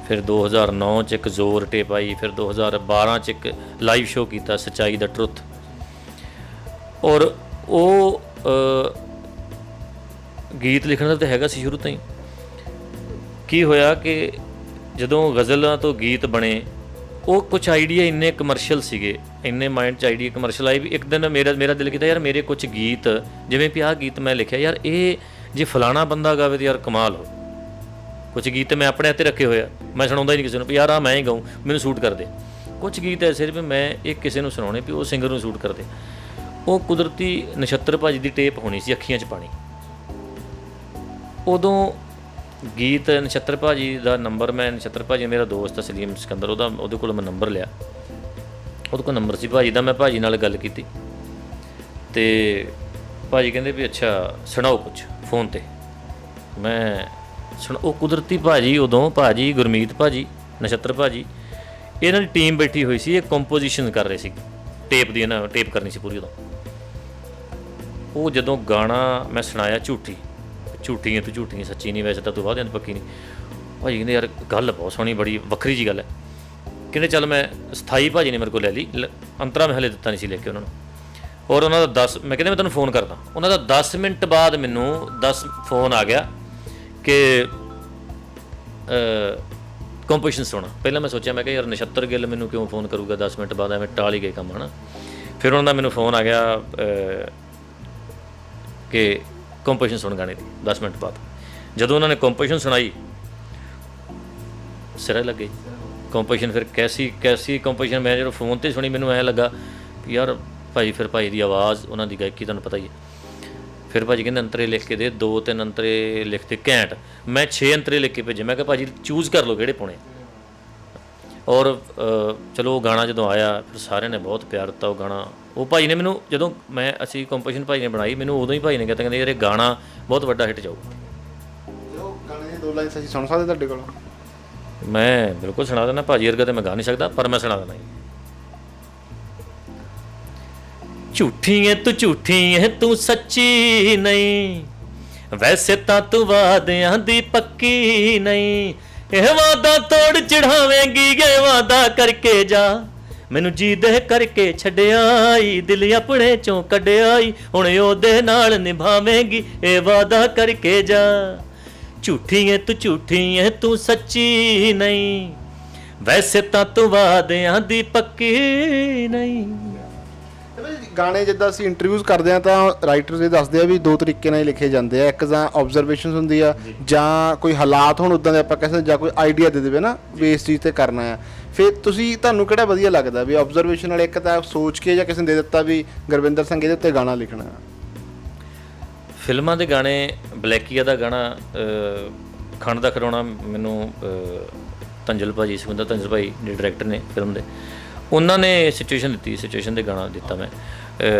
ਫਿਰ 2009 'ਚ ਇੱਕ ਜ਼ੋਰ ਟੇਪ ਆਈ। ਫਿਰ 2012 'ਚ ਇੱਕ ਲਾਈਵ ਸ਼ੋਅ ਕੀਤਾ ਸੱਚਾਈ ਦਾ ਟਰੁੱਥ। ਔਰ ਉਹ ਗੀਤ ਲਿਖਣ ਦਾ ਤਾਂ ਹੈਗਾ ਸੀ ਸ਼ੁਰੂ ਤੋਂ ਹੀ। ਕੀ ਹੋਇਆ ਕਿ ਜਦੋਂ ਗਜ਼ਲਾਂ ਤੋਂ ਗੀਤ ਬਣੇ, ਉਹ ਕੁਛ ਆਈਡੀਆ ਇੰਨੇ ਕਮਰਸ਼ੀਅਲ ਸੀਗੇ, ਇੰਨੇ ਮਾਈਂਡ 'ਚ ਆਈਡੀਆ ਕਮਰਸ਼ੀਅਲ ਆਈ ਵੀ ਇੱਕ ਦਿਨ ਮੇਰਾ ਦਿਲ ਕੀਤਾ ਯਾਰ ਮੇਰੇ ਕੁਛ ਗੀਤ, ਜਿਵੇਂ ਵੀ ਆਹ ਗੀਤ ਮੈਂ ਲਿਖਿਆ ਯਾਰ ਇਹ ਜੇ ਫਲਾਣਾ ਬੰਦਾ ਗਾਵੇ ਤਾਂ ਯਾਰ ਕਮਾਲ ਹੋ। ਕੁਛ ਗੀਤ ਮੈਂ ਆਪਣੇ ਹੱਥੇ ਰੱਖੇ ਹੋਇਆ, ਮੈਂ ਸੁਣਾਉਂਦਾ ਹੀ ਨਹੀਂ ਕਿਸੇ ਨੂੰ ਵੀ ਯਾਰ ਆਹ ਮੈਂ ਹੀ ਗਾਊਂ, ਮੈਨੂੰ ਸੂਟ ਕਰਦੇ। ਕੁਛ ਗੀਤ ਐਸੇ ਵੀ ਮੈਂ ਇੱਕ ਕਿਸੇ ਨੂੰ ਸੁਣਾਉਣੇ ਵੀ ਉਹ ਸਿੰਗਰ ਨੂੰ ਸੂਟ ਕਰਦੇ। ਉਹ ਕੁਦਰਤੀ ਨਛੱਤਰ ਭਾਜੀ ਦੀ ਟੇਪ ਹੋਣੀ ਸੀ ਅੱਖੀਆਂ 'ਚ ਪਾਣੀ। ਉਦੋਂ ਗੀਤ ਨਛੱਤਰ ਭਾਜੀ ਦਾ ਨੰਬਰ, ਮੈਂ ਨਛੱਤਰ ਭਾਜੀ ਮੇਰਾ ਦੋਸਤ ਸਲੀਮ ਸਿਕੰਦਰ, ਉਹਦੇ ਕੋਲ ਮੈਂ ਨੰਬਰ ਲਿਆ। ਉਹਦੇ ਕੋਲ ਨੰਬਰ ਸੀ ਭਾਜੀ ਦਾ। ਮੈਂ ਭਾਜੀ ਨਾਲ ਗੱਲ ਕੀਤੀ ਅਤੇ ਭਾਜੀ ਕਹਿੰਦੇ ਵੀ ਅੱਛਾ ਸੁਣਾਓ ਕੁਛ ਫੋਨ 'ਤੇ। ਮੈਂ ਉਹ ਕੁਦਰਤੀ ਭਾਜੀ, ਉਦੋਂ ਭਾਜੀ ਗੁਰਮੀਤ ਭਾਜੀ, ਨਛੱਤਰ ਭਾਜੀ, ਇਹਨਾਂ ਦੀ ਟੀਮ ਬੈਠੀ ਹੋਈ ਸੀ। ਇਹ ਕੰਪੋਜੀਸ਼ਨ ਕਰ ਰਹੇ ਸੀ ਟੇਪ ਦੀ, ਇਹਨਾਂ ਟੇਪ ਕਰਨੀ ਸੀ ਪੂਰੀ। ਉਦੋਂ ਉਹ ਜਦੋਂ ਗਾਣਾ ਮੈਂ ਸੁਣਾਇਆ ਝੂਠੀਆਂ ਤੂੰ ਝੂਠੀਆਂ ਸੱਚੀ ਨਹੀਂ, ਵੈਸੇ ਤਾਂ ਤੂੰ ਵਾਅਦਿਆਂ ਦੀ ਪੱਕੀ ਨਹੀਂ, ਭਾਜੀ ਕਹਿੰਦੇ ਯਾਰ ਗੱਲ ਬਹੁਤ ਸੋਹਣੀ, ਬੜੀ ਵੱਖਰੀ ਜਿਹੀ ਗੱਲ ਹੈ। ਕਹਿੰਦੇ ਚੱਲ ਮੈਂ ਸਥਾਈ ਭਾਜੀ ਨੇ ਮੇਰੇ ਕੋਲ ਲੈ ਲਈ, ਅੰਤਰਾ ਮੈਂ ਹਲੇ ਦਿੱਤਾ ਨਹੀਂ ਸੀ ਲਿਖ ਕੇ ਉਹਨਾਂ ਨੂੰ। ਔਰ ਉਹਨਾਂ ਦਾ ਮੈਂ ਕਹਿੰਦੇ ਮੈਂ ਤੁਹਾਨੂੰ ਫੋਨ ਕਰਦਾ। ਉਹਨਾਂ ਦਾ 10 ਮਿੰਟ ਬਾਅਦ ਮੈਨੂੰ ਫੋਨ ਆ ਗਿਆ ਕਿ ਕੰਪੋਜੀਸ਼ਨ ਸੁਣਾ। ਪਹਿਲਾਂ ਮੈਂ ਸੋਚਿਆ, ਮੈਂ ਕਿਹਾ ਯਾਰ ਨਛੱਤਰ ਗਿੱਲ ਮੈਨੂੰ ਕਿਉਂ ਫੋਨ ਕਰੂਗਾ 10 ਮਿੰਟ ਬਾਅਦ, ਐਵੇਂ ਟਾਲ ਹੀ ਗਏ ਕੰਮ, ਹੈ ਨਾ। ਫਿਰ ਉਹਨਾਂ ਦਾ ਮੈਨੂੰ ਫੋਨ ਆ ਗਿਆ ਕਿ ਕੰਪੋਜੀਸ਼ਨ ਸੁਣ ਗਾਣੇ ਦੀ 10 ਮਿੰਟ ਬਾਅਦ। ਜਦੋਂ ਉਹਨਾਂ ਨੇ ਕੰਪੋਜੀਸ਼ਨ ਸੁਣਾਈ ਸਿਰੇ ਲੱਗੇ ਕੰਪੋਜੀਸ਼ਨ। ਫਿਰ ਕੈਸੀ ਕੰਪੋਜੀਸ਼ਨ ਮੈਂ ਜਦੋਂ ਫੋਨ 'ਤੇ ਸੁਣੀ ਮੈਨੂੰ ਐਂ ਲੱਗਾ ਵੀ ਯਾਰ ਭਾਈ, ਫਿਰ ਭਾਈ ਦੀ ਆਵਾਜ਼, ਉਹਨਾਂ ਦੀ ਗਾਇਕੀ ਤੁਹਾਨੂੰ ਪਤਾ ਹੀ ਹੈ। ਫਿਰ ਭਾਜੀ ਕਹਿੰਦੇ ਅੰਤਰੇ ਲਿਖ ਕੇ ਦੇ, 2-3 ਅੰਤਰੇ ਲਿਖਤੇ ਘੈਂਟ। ਮੈਂ 6 ਅੰਤਰੇ ਲਿਖ ਕੇ ਭੇਜੇ। ਮੈਂ ਕਿਹਾ ਭਾਜੀ ਚੂਜ਼ ਕਰ ਲਓ ਕਿਹੜੇ ਪਾਉਣੇ। ਔਰ ਚਲੋ ਉਹ ਗਾਣਾ ਜਦੋਂ ਆਇਆ ਫਿਰ ਸਾਰਿਆਂ ਨੇ ਬਹੁਤ ਪਿਆਰ ਦਿੱਤਾ ਉਹ ਗਾਣਾ। ਉਹ ਭਾਈ ਨੇ ਮੈਨੂੰ ਜਦੋਂ ਅਸੀਂ ਕੰਪੋਜੀਸ਼ਨ ਭਾਈ ਨੇ ਬਣਾਈ, ਮੈਨੂੰ ਉਦੋਂ ਹੀ ਭਾਈ ਨੇ ਕਹਿਤਾ, ਕਹਿੰਦੇ ਯਾਰ ਇਹ ਗਾਣਾ ਬਹੁਤ ਵੱਡਾ ਹਿੱਟ ਜਾਊਗਾ। ਉਹ ਗਾਣੇ ਦੀ 2 ਲਾਈਨਸ ਅਸੀਂ ਸੁਣ ਸਕਦੇ ਤੁਹਾਡੇ ਕੋਲੋਂ? ਮੈਂ ਬਿਲਕੁਲ ਸੁਣਾ ਦਿੰਦਾ ਭਾਜੀ ਵਰਗਾ ਤਾਂ ਮੈਂ ਗਾ ਨਹੀਂ ਸਕਦਾ, ਪਰ ਮੈਂ ਸੁਣਾ ਦਿੰਦਾ। ਝੂਠੀ ਹੈ ਤੂੰ, ਝੂਠੀ ਹੈ ਤੂੰ, ਸੱਚੀ ਨਹੀਂ, ਵੈਸੇ ਤਾਂ ਤੂੰ ਵਾਦਿਆਂ ਦੀ ਪੱਕੀ ਨਹੀਂ। ਇਹ ਵਾਦਾ ਤੋੜ ਚੜਾਵੇਂਗੀ, ਇਹ ਵਾਦਾ ਕਰਕੇ ਜਾ, ਮੈਨੂੰ ਜੀ ਦੇ ਕਰਕੇ ਛੱਡਿਆਈ, ਦਿਲ ਆਪਣੇ ਚੋਂ ਕੱਢਿਆਈ, ਹੁਣ ਉਹਦੇ ਨਾਲ ਨਿਭਾਵੇਂਗੀ, ਇਹ ਵਾਦਾ ਕਰਕੇ ਜਾ। ਝੂਠੀ ਹੈ ਤੂੰ, ਝੂਠੀ ਹੈ ਤੂੰ, ਸੱਚੀ ਨਹੀਂ, ਵੈਸੇ ਤਾਂ ਤੂੰ ਵਾਦਿਆਂ ਦੀ ਪੱਕੀ ਨਹੀਂ। ਗਾਣੇ ਜਿੱਦਾਂ ਅਸੀਂ ਇੰਟਰਵਿਊਜ਼ ਕਰਦੇ ਆ ਤਾਂ ਰਾਈਟਰਸ ਇਹ ਦੱਸਦੇ ਆ ਵੀ 2 ਤਰੀਕੇ ਨਾਲ ਹੀ ਲਿਖੇ ਜਾਂਦੇ ਆ। ਇੱਕ ਤਾਂ ਆਬਜ਼ਰਵੇਸ਼ਨਸ ਹੁੰਦੀ ਆ, ਜਾਂ ਕੋਈ ਹਾਲਾਤ ਹੋਣ ਉੱਦਾਂ ਦੇ ਆਪਾਂ ਕਹਿ ਸਕਦੇ, ਜਾਂ ਕੋਈ ਆਈਡੀਆ ਦੇ ਦੇਵੇ ਨਾ ਵੀ ਇਸ ਚੀਜ਼ ਤੇ ਕਰਨਾ ਆ। ਫਿਰ ਤੁਹਾਨੂੰ ਕਿਹੜਾ ਵਧੀਆ ਲੱਗਦਾ ਵੀ ਆਬਜ਼ਰਵੇਸ਼ਨ ਵਾਲੇ, ਇੱਕ ਤਾਂ ਸੋਚ ਕੇ ਜਾਂ ਕਿਸੇ ਨੇ ਦੇ ਦਿੱਤਾ ਵੀ ਗੁਰਵਿੰਦਰ ਸਿੰਘ ਇਹਦੇ ਉੱਤੇ ਗਾਣਾ ਲਿਖਣਾ? ਫਿਲਮਾਂ ਦੇ ਗਾਣੇ, ਬਲੈਕੀਆ ਦਾ ਗਾਣਾ ਖੰਡ ਦਾ ਖਿਡੌਣਾ, ਮੈਨੂੰ ਤੰਜਲ ਭਾਜੀ, ਸੁਖਿੰਦਰ ਤੰਜਲ ਭਾਈ ਜਿਹੜੇ ਡਾਇਰੈਕਟਰ ਨੇ ਫਿਲਮ ਦੇ, ਉਹਨਾਂ ਨੇ ਸਿਚੁਏਸ਼ਨ ਦਿੱਤੀ, ਸਿਚੁਏਸ਼ਨ 'ਤੇ ਗਾਣਾ ਦਿੱਤਾ ਮੈਂ।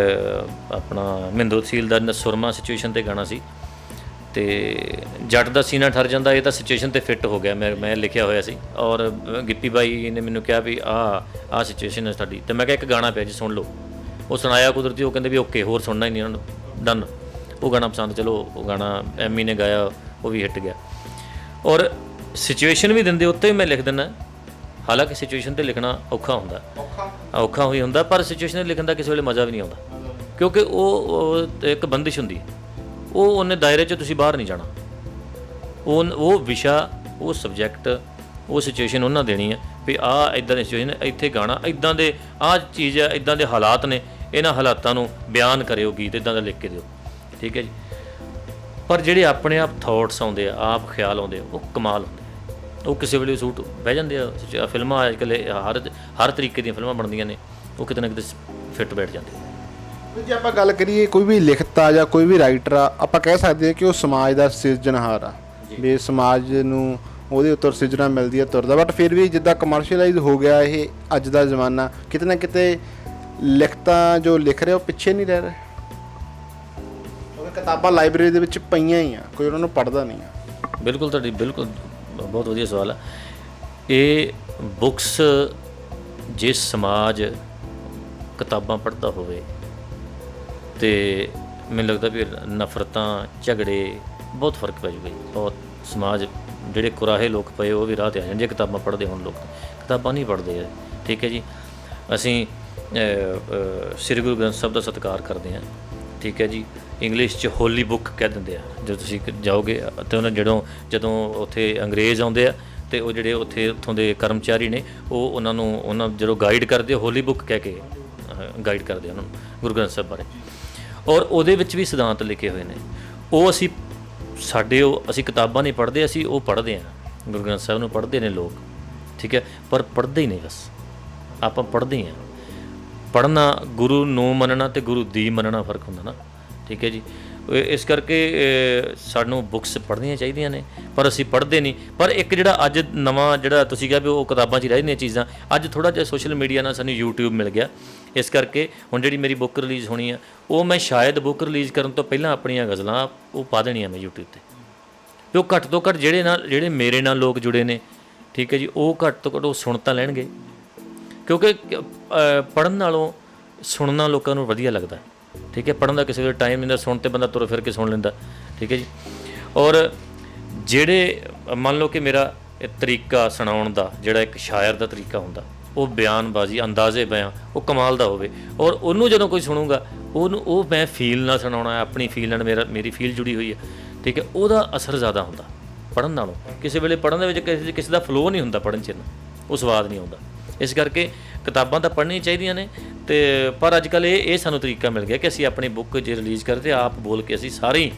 ਆਪਣਾ ਮਿੰਦੋ ਤਹਿਸੀਲਦਾਰ ਦਾ ਸੁਰਮਾ ਸਿਚੁਏਸ਼ਨ 'ਤੇ ਗਾਣਾ ਸੀ, ਅਤੇ ਜੱਟ ਦਾ ਸੀਨਾ ਠਰ ਜਾਂਦਾ, ਇਹ ਤਾਂ ਸਿਚੁਏਸ਼ਨ 'ਤੇ ਫਿੱਟ ਹੋ ਗਿਆ, ਮੈਂ ਲਿਖਿਆ ਹੋਇਆ ਸੀ। ਔਰ ਗਿੱਪੀ ਬਾਈ ਨੇ ਮੈਨੂੰ ਕਿਹਾ ਵੀ ਆਹ ਸਿਚੁਏਸ਼ਨ ਹੈ ਸਾਡੀ, ਅਤੇ ਮੈਂ ਕਿਹਾ ਇੱਕ ਗਾਣਾ ਪਿਆ ਜੀ ਸੁਣ ਲਓ। ਉਹ ਸੁਣਾਇਆ ਕੁਦਰਤੀ, ਉਹ ਕਹਿੰਦੇ ਵੀ ਓਕੇ, ਹੋਰ ਸੁਣਨਾ ਹੀ ਨਹੀਂ ਉਹਨਾਂ ਨੂੰ, ਡਨ। ਉਹ ਗਾਣਾ ਪਸੰਦ, ਚਲੋ ਉਹ ਗਾਣਾ ਐਮੀ ਨੇ ਗਾਇਆ, ਉਹ ਵੀ ਹਿੱਟ ਗਿਆ। ਔਰ ਸਿਚੁਏਸ਼ਨ ਵੀ ਦਿੰਦੇ, ਉੱਤੇ ਵੀ ਮੈਂ ਲਿਖ ਦਿੰਦਾ। ਹਾਲਾਂਕਿ ਸਿਚੁਏਸ਼ਨ 'ਤੇ ਲਿਖਣਾ ਔਖਾ ਹੀ ਹੁੰਦਾ, ਪਰ ਸਿਚੁਏਸ਼ਨ 'ਤੇ ਲਿਖਣ ਦਾ ਕਿਸੇ ਵੇਲੇ ਮਜ਼ਾ ਵੀ ਨਹੀਂ ਆਉਂਦਾ, ਕਿਉਂਕਿ ਉਹ ਇੱਕ ਬੰਦਿਸ਼ ਹੁੰਦੀ ਹੈ। ਉਹਨੇ ਦਾਇਰੇ 'ਚੋਂ ਤੁਸੀਂ ਬਾਹਰ ਨਹੀਂ ਜਾਣਾ। ਉਹ ਵਿਸ਼ਾ, ਉਹ ਸਬਜੈਕਟ, ਉਹ ਸਿਚੁਏਸ਼ਨ ਉਹਨਾਂ ਦੇਣੀ ਹੈ ਵੀ ਆਹ ਇੱਦਾਂ ਦੀ ਸਿਚੁਏਸ਼ਨ, ਇੱਥੇ ਗਾਣਾ ਇੱਦਾਂ ਦੇ, ਆਹ ਚੀਜ਼ ਹੈ, ਇੱਦਾਂ ਦੇ ਹਾਲਾਤ ਨੇ, ਇਹਨਾਂ ਹਾਲਾਤਾਂ ਨੂੰ ਬਿਆਨ ਕਰਿਓ, ਗੀਤ ਇੱਦਾਂ ਦਾ ਲਿਖ ਕੇ ਦਿਓ, ਠੀਕ ਹੈ ਜੀ। ਪਰ ਜਿਹੜੇ ਆਪਣੇ ਆਪ ਥੋਟਸ ਆਉਂਦੇ ਆ, ਆਪ ਖਿਆਲ ਆਉਂਦੇ ਆ, ਉਹ ਕਮਾਲ ਹੁੰਦੇ ਆ, ਉਹ ਕਿਸੇ ਵੇਲੇ ਸੂਟ ਬਹਿ ਜਾਂਦੇ ਆ। ਫਿਲਮਾਂ ਅੱਜ ਕੱਲ੍ਹ ਹਰ ਤਰੀਕੇ ਦੀਆਂ ਫਿਲਮਾਂ ਬਣਦੀਆਂ ਨੇ, ਉਹ ਕਿਤੇ ਨਾ ਕਿਤੇ ਫਿੱਟ ਬੈਠ ਜਾਂਦੇ ਆ। ਜੇ ਆਪਾਂ ਗੱਲ ਕਰੀਏ ਕੋਈ ਵੀ ਲਿਖਤਾ ਜਾਂ ਕੋਈ ਵੀ ਰਾਈਟਰ ਆ, ਆਪਾਂ ਕਹਿ ਸਕਦੇ ਹਾਂ ਕਿ ਉਹ ਸਮਾਜ ਦਾ ਸਿਰਜਣਹਾਰ ਆ, ਵੀ ਸਮਾਜ ਨੂੰ ਉਹਦੇ ਉੱਤੋਂ ਸਿਰਜਣਾ ਮਿਲਦੀ ਹੈ, ਤੁਰਦਾ। ਬਟ ਫਿਰ ਵੀ ਜਿੱਦਾਂ ਕਮਰਸ਼ੀਅਲਾਈਜ਼ ਹੋ ਗਿਆ ਇਹ ਅੱਜ ਦਾ ਜ਼ਮਾਨਾ, ਕਿਤੇ ਨਾ ਕਿਤੇ ਲਿਖਤਾਂ ਜੋ ਲਿਖ ਰਹੇ ਉਹ ਪਿੱਛੇ ਨਹੀਂ ਰਹਿ ਰਹੇ, ਕਿਉਂਕਿ ਕਿਤਾਬਾਂ ਲਾਇਬ੍ਰੇਰੀ ਦੇ ਵਿੱਚ ਪਈਆਂ ਹੀ ਆ, ਕੋਈ ਉਹਨਾਂ ਨੂੰ ਪੜ੍ਹਦਾ ਨਹੀਂ ਆ। ਬਿਲਕੁਲ ਬਿਲਕੁਲ ਬਹੁਤ ਵਧੀਆ ਸਵਾਲ ਆ ਇਹ। ਬੁੱਕਸ, ਜੇ ਸਮਾਜ ਕਿਤਾਬਾਂ ਪੜ੍ਹਦਾ ਹੋਵੇ ਅਤੇ ਮੈਨੂੰ ਲੱਗਦਾ ਵੀ ਨਫ਼ਰਤਾਂ, ਝਗੜੇ, ਬਹੁਤ ਫਰਕ ਪੈ ਜੂਗਾ ਜੀ, ਬਹੁਤ। ਸਮਾਜ ਜਿਹੜੇ ਕੁਰਾਹੇ ਲੋਕ ਪਏ ਉਹ ਵੀ ਰਾਹ 'ਤੇ ਆ ਜਾਣ ਜੇ ਕਿਤਾਬਾਂ ਪੜ੍ਹਦੇ ਹੋਣ। ਲੋਕ ਕਿਤਾਬਾਂ ਨਹੀਂ ਪੜ੍ਹਦੇ ਹੈ, ਠੀਕ ਹੈ ਜੀ। ਅਸੀਂ ਸ੍ਰੀ ਗੁਰੂ ਗ੍ਰੰਥ ਸਾਹਿਬ ਦਾ ਸਤਿਕਾਰ ਕਰਦੇ ਹਾਂ, ਠੀਕ ਹੈ ਜੀ। ਇੰਗਲਿਸ਼ 'ਚ ਹੋਲੀ ਬੁੱਕ ਕਹਿ ਦਿੰਦੇ ਆ। ਜਦੋਂ ਤੁਸੀਂ ਜਾਓਗੇ ਅਤੇ ਉਹਨਾਂ ਜਦੋਂ ਉੱਥੇ ਅੰਗਰੇਜ਼ ਆਉਂਦੇ ਆ, ਅਤੇ ਉਹ ਜਿਹੜੇ ਉੱਥੋਂ ਦੇ ਕਰਮਚਾਰੀ ਨੇ, ਉਹ ਉਹਨਾਂ ਜਦੋਂ ਗਾਈਡ ਕਰਦੇ, ਹੋਲੀ ਬੁੱਕ ਕਹਿ ਕੇ ਗਾਈਡ ਕਰਦੇ ਉਹਨਾਂ ਨੂੰ ਗੁਰੂ ਗ੍ਰੰਥ ਸਾਹਿਬ ਬਾਰੇ। ਔਰ ਉਹਦੇ ਵਿੱਚ ਵੀ ਸਿਧਾਂਤ ਲਿਖੇ ਹੋਏ ਨੇ, ਉਹ ਅਸੀਂ ਕਿਤਾਬਾਂ ਨਹੀਂ ਪੜ੍ਹਦੇ, ਅਸੀਂ ਉਹ ਪੜ੍ਹਦੇ ਹਾਂ। ਗੁਰੂ ਗ੍ਰੰਥ ਸਾਹਿਬ ਨੂੰ ਪੜ੍ਹਦੇ ਨੇ ਲੋਕ, ਠੀਕ ਹੈ, ਪਰ ਪੜ੍ਹਦੇ ਹੀ ਨਹੀਂ। ਬਸ ਆਪਾਂ ਪੜ੍ਹਦੇ ਹਾਂ। ਪੜ੍ਹਨਾ, ਗੁਰੂ ਨੂੰ ਮੰਨਣਾ ਅਤੇ ਗੁਰੂ ਦੀ ਮੰਨਣਾ ਫਰਕ ਹੁੰਦਾ ਨਾ, ਠੀਕ ਹੈ ਜੀ। ਇਸ ਕਰਕੇ ਸਾਨੂੰ ਬੁੱਕਸ ਪੜ੍ਹਨੀਆਂ ਚਾਹੀਦੀਆਂ ਨੇ, ਪਰ ਅਸੀਂ ਪੜ੍ਹਦੇ ਨਹੀਂ। ਪਰ ਇੱਕ ਜਿਹੜਾ ਅੱਜ ਨਵਾਂ, ਜਿਹੜਾ ਤੁਸੀਂ ਕਿਹਾ ਵੀ ਉਹ ਕਿਤਾਬਾਂ 'ਚ ਰਹਿ ਜਾਂਦੀਆਂ ਚੀਜ਼ਾਂ, ਅੱਜ ਥੋੜ੍ਹਾ ਜਿਹਾ ਸੋਸ਼ਲ ਮੀਡੀਆ ਨਾਲ ਸਾਨੂੰ YouTube ਮਿਲ ਗਿਆ। ਇਸ ਕਰਕੇ ਹੁਣ ਜਿਹੜੀ ਮੇਰੀ ਬੁੱਕ ਰਿਲੀਜ਼ ਹੋਣੀ ਆ, ਉਹ ਮੈਂ ਸ਼ਾਇਦ ਬੁੱਕ ਰਿਲੀਜ਼ ਕਰਨ ਤੋਂ ਪਹਿਲਾਂ ਆਪਣੀਆਂ ਗਜ਼ਲਾਂ ਉਹ ਪਾ ਦੇਣੀਆਂ ਮੈਂ YouTube 'ਤੇ, ਵੀ ਉਹ ਘੱਟ ਤੋਂ ਘੱਟ ਜਿਹੜੇ ਮੇਰੇ ਨਾਲ ਲੋਕ ਜੁੜੇ ਨੇ, ਠੀਕ ਹੈ ਜੀ, ਉਹ ਘੱਟ ਤੋਂ ਘੱਟ ਉਹ ਸੁਣ ਤਾਂ ਲੈਣਗੇ। ਕਿਉਂਕਿ ਪੜ੍ਹਨ ਨਾਲੋਂ ਸੁਣਨਾ ਲੋਕਾਂ ਨੂੰ ਵਧੀਆ ਲੱਗਦਾ, ਠੀਕ ਹੈ। ਪੜ੍ਹਨ ਦਾ ਕਿਸੇ ਵੇਲੇ ਟਾਈਮ ਨਹੀਂ ਹੁੰਦਾ, ਸੁਣ 'ਤੇ ਬੰਦਾ ਤੁਰ ਫਿਰ ਕੇ ਸੁਣ ਲੈਂਦਾ, ਠੀਕ ਹੈ ਜੀ। ਔਰ ਜਿਹੜੇ ਮੰਨ ਲਓ ਕਿ ਮੇਰਾ ਤਰੀਕਾ ਸੁਣਾਉਣ ਦਾ, ਜਿਹੜਾ ਇੱਕ ਸ਼ਾਇਰ ਦਾ ਤਰੀਕਾ ਹੁੰਦਾ, ਉਹ ਬਿਆਨਬਾਜ਼ੀ, ਅੰਦਾਜ਼ੇ ਬਿਆਨ, ਉਹ ਕਮਾਲ ਦਾ ਹੋਵੇ। ਔਰ ਉਹਨੂੰ ਜਦੋਂ ਕੋਈ ਸੁਣੂਗਾ, ਉਹ ਮੈਂ ਫੀਲ ਨਾਲ ਸੁਣਾਉਣਾ, ਆਪਣੀ ਫੀਲ ਨਾਲ, ਮੇਰੀ ਫੀਲ ਜੁੜੀ ਹੋਈ ਹੈ, ਠੀਕ ਹੈ। ਉਹਦਾ ਅਸਰ ਜ਼ਿਆਦਾ ਹੁੰਦਾ ਪੜ੍ਹਨ ਨਾਲੋਂ। ਕਿਸੇ ਵੇਲੇ ਪੜ੍ਹਨ ਦੇ ਵਿੱਚ ਕਿਸੇ ਦਾ ਫਲੋ ਨਹੀਂ ਹੁੰਦਾ, ਪੜ੍ਹਨ 'ਚ ਉਹ ਸਵਾਦ ਨਹੀਂ ਆਉਂਦਾ। ਇਸ ਕਰਕੇ ਕਿਤਾਬਾਂ ਤਾਂ ਪੜ੍ਹਨੀਆਂ ਚਾਹੀਦੀਆਂ ਨੇ, ਅਤੇ ਪਰ ਅੱਜ ਕੱਲ੍ਹ ਇਹ ਸਾਨੂੰ ਤਰੀਕਾ ਮਿਲ ਗਿਆ ਕਿ ਅਸੀਂ ਆਪਣੀ ਬੁੱਕ ਜੇ ਰਿਲੀਜ਼ ਕਰਦੇ, ਆਪ ਬੋਲ ਕੇ ਅਸੀਂ ਸਾਰੇ ਹੀ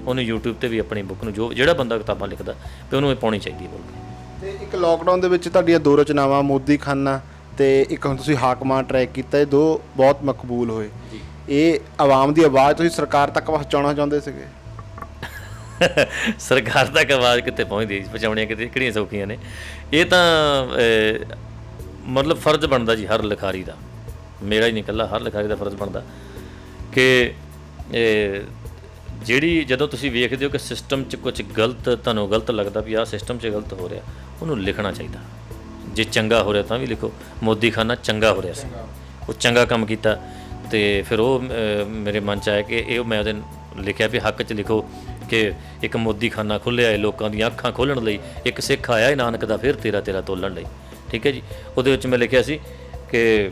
ਉਹਨੂੰ YouTube 'ਤੇ ਵੀ ਆਪਣੀ ਬੁੱਕ ਨੂੰ, ਜਿਹੜਾ ਬੰਦਾ ਕਿਤਾਬਾਂ ਲਿਖਦਾ, ਅਤੇ ਉਹਨੂੰ ਇਹ ਪਾਉਣੀ ਚਾਹੀਦੀ ਹੈ ਬੋਲ ਕੇ। ਤੇ ਇੱਕ ਲੋਕਡਾਊਨ ਦੇ ਵਿੱਚ ਤੁਹਾਡੀਆਂ ਦੋ ਰਚਨਾਵਾਂ ਮੋਦੀ ਖਾਨਾ ਤੇ ਇੱਕ ਹੁਣ ਤੁਸੀਂ ਹਾਕਮਾਂ ਟਰੈਕ ਕੀਤਾ, ਇਹ ਦੋ ਬਹੁਤ ਮਕਬੂਲ ਹੋਏ। ਇਹ ਆਵਾਮ ਦੀ ਆਵਾਜ਼ ਤੁਸੀਂ ਸਰਕਾਰ ਤੱਕ ਪਹੁੰਚਾਉਣਾ ਚਾਹੁੰਦੇ ਸੀਗੇ? ਸਰਕਾਰ ਤੱਕ ਆਵਾਜ਼ ਕਿੱਥੇ ਪਹੁੰਚਦੀ, ਪਹੁੰਚਾਉਣੀਆਂ ਕਿਹੜੀਆਂ ਸੌਖੀਆਂ ਨੇ। ਇਹ ਤਾਂ ਮਤਲਬ ਫਰਜ਼ ਬਣਦਾ ਜੀ ਹਰ ਲਿਖਾਰੀ ਦਾ, ਮੇਰਾ ਹੀ ਨਹੀਂ ਇਕੱਲਾ, ਹਰ ਲਿਖਾਰੀ ਦਾ ਫਰਜ਼ ਬਣਦਾ ਕਿ ਜਿਹੜੀ ਜਦੋਂ ਤੁਸੀਂ ਵੇਖਦੇ ਹੋ ਕਿ ਸਿਸਟਮ 'ਚ ਕੁਝ ਗਲਤ, ਤੁਹਾਨੂੰ ਗਲਤ ਲੱਗਦਾ ਵੀ ਆਹ ਸਿਸਟਮ 'ਚ ਗਲਤ ਹੋ ਰਿਹਾ, ਉਹਨੂੰ ਲਿਖਣਾ ਚਾਹੀਦਾ। ਜੇ ਚੰਗਾ ਹੋ ਰਿਹਾ ਤਾਂ ਵੀ ਲਿਖੋ। ਮੋਦੀ ਖਾਨਾ ਚੰਗਾ ਹੋ ਰਿਹਾ ਸੀ, ਉਹ ਚੰਗਾ ਕੰਮ ਕੀਤਾ, ਅਤੇ ਫਿਰ ਉਹ ਮੇਰੇ ਮਨ 'ਚ ਆਇਆ ਕਿ ਇਹ ਮੈਂ ਉਹਦੇ ਲਿਖਿਆ ਵੀ ਹੱਕ 'ਚ ਲਿਖੋ ਕਿ ਇੱਕ ਮੋਦੀ ਖਾਨਾ ਖੁੱਲ੍ਹਿਆ ਹੈ ਲੋਕਾਂ ਦੀਆਂ ਅੱਖਾਂ ਖੋਲ੍ਹਣ ਲਈ, ਇੱਕ ਸਿੱਖ ਆਇਆ ਨਾਨਕ ਦਾ ਫਿਰ ਤੇਰਾ ਤੇਰਾ ਤੋਲਣ ਲਈ। ਠੀਕ ਹੈ ਜੀ। ਉਹਦੇ ਵਿੱਚ ਮੈਂ ਲਿਖਿਆ ਸੀ ਕਿ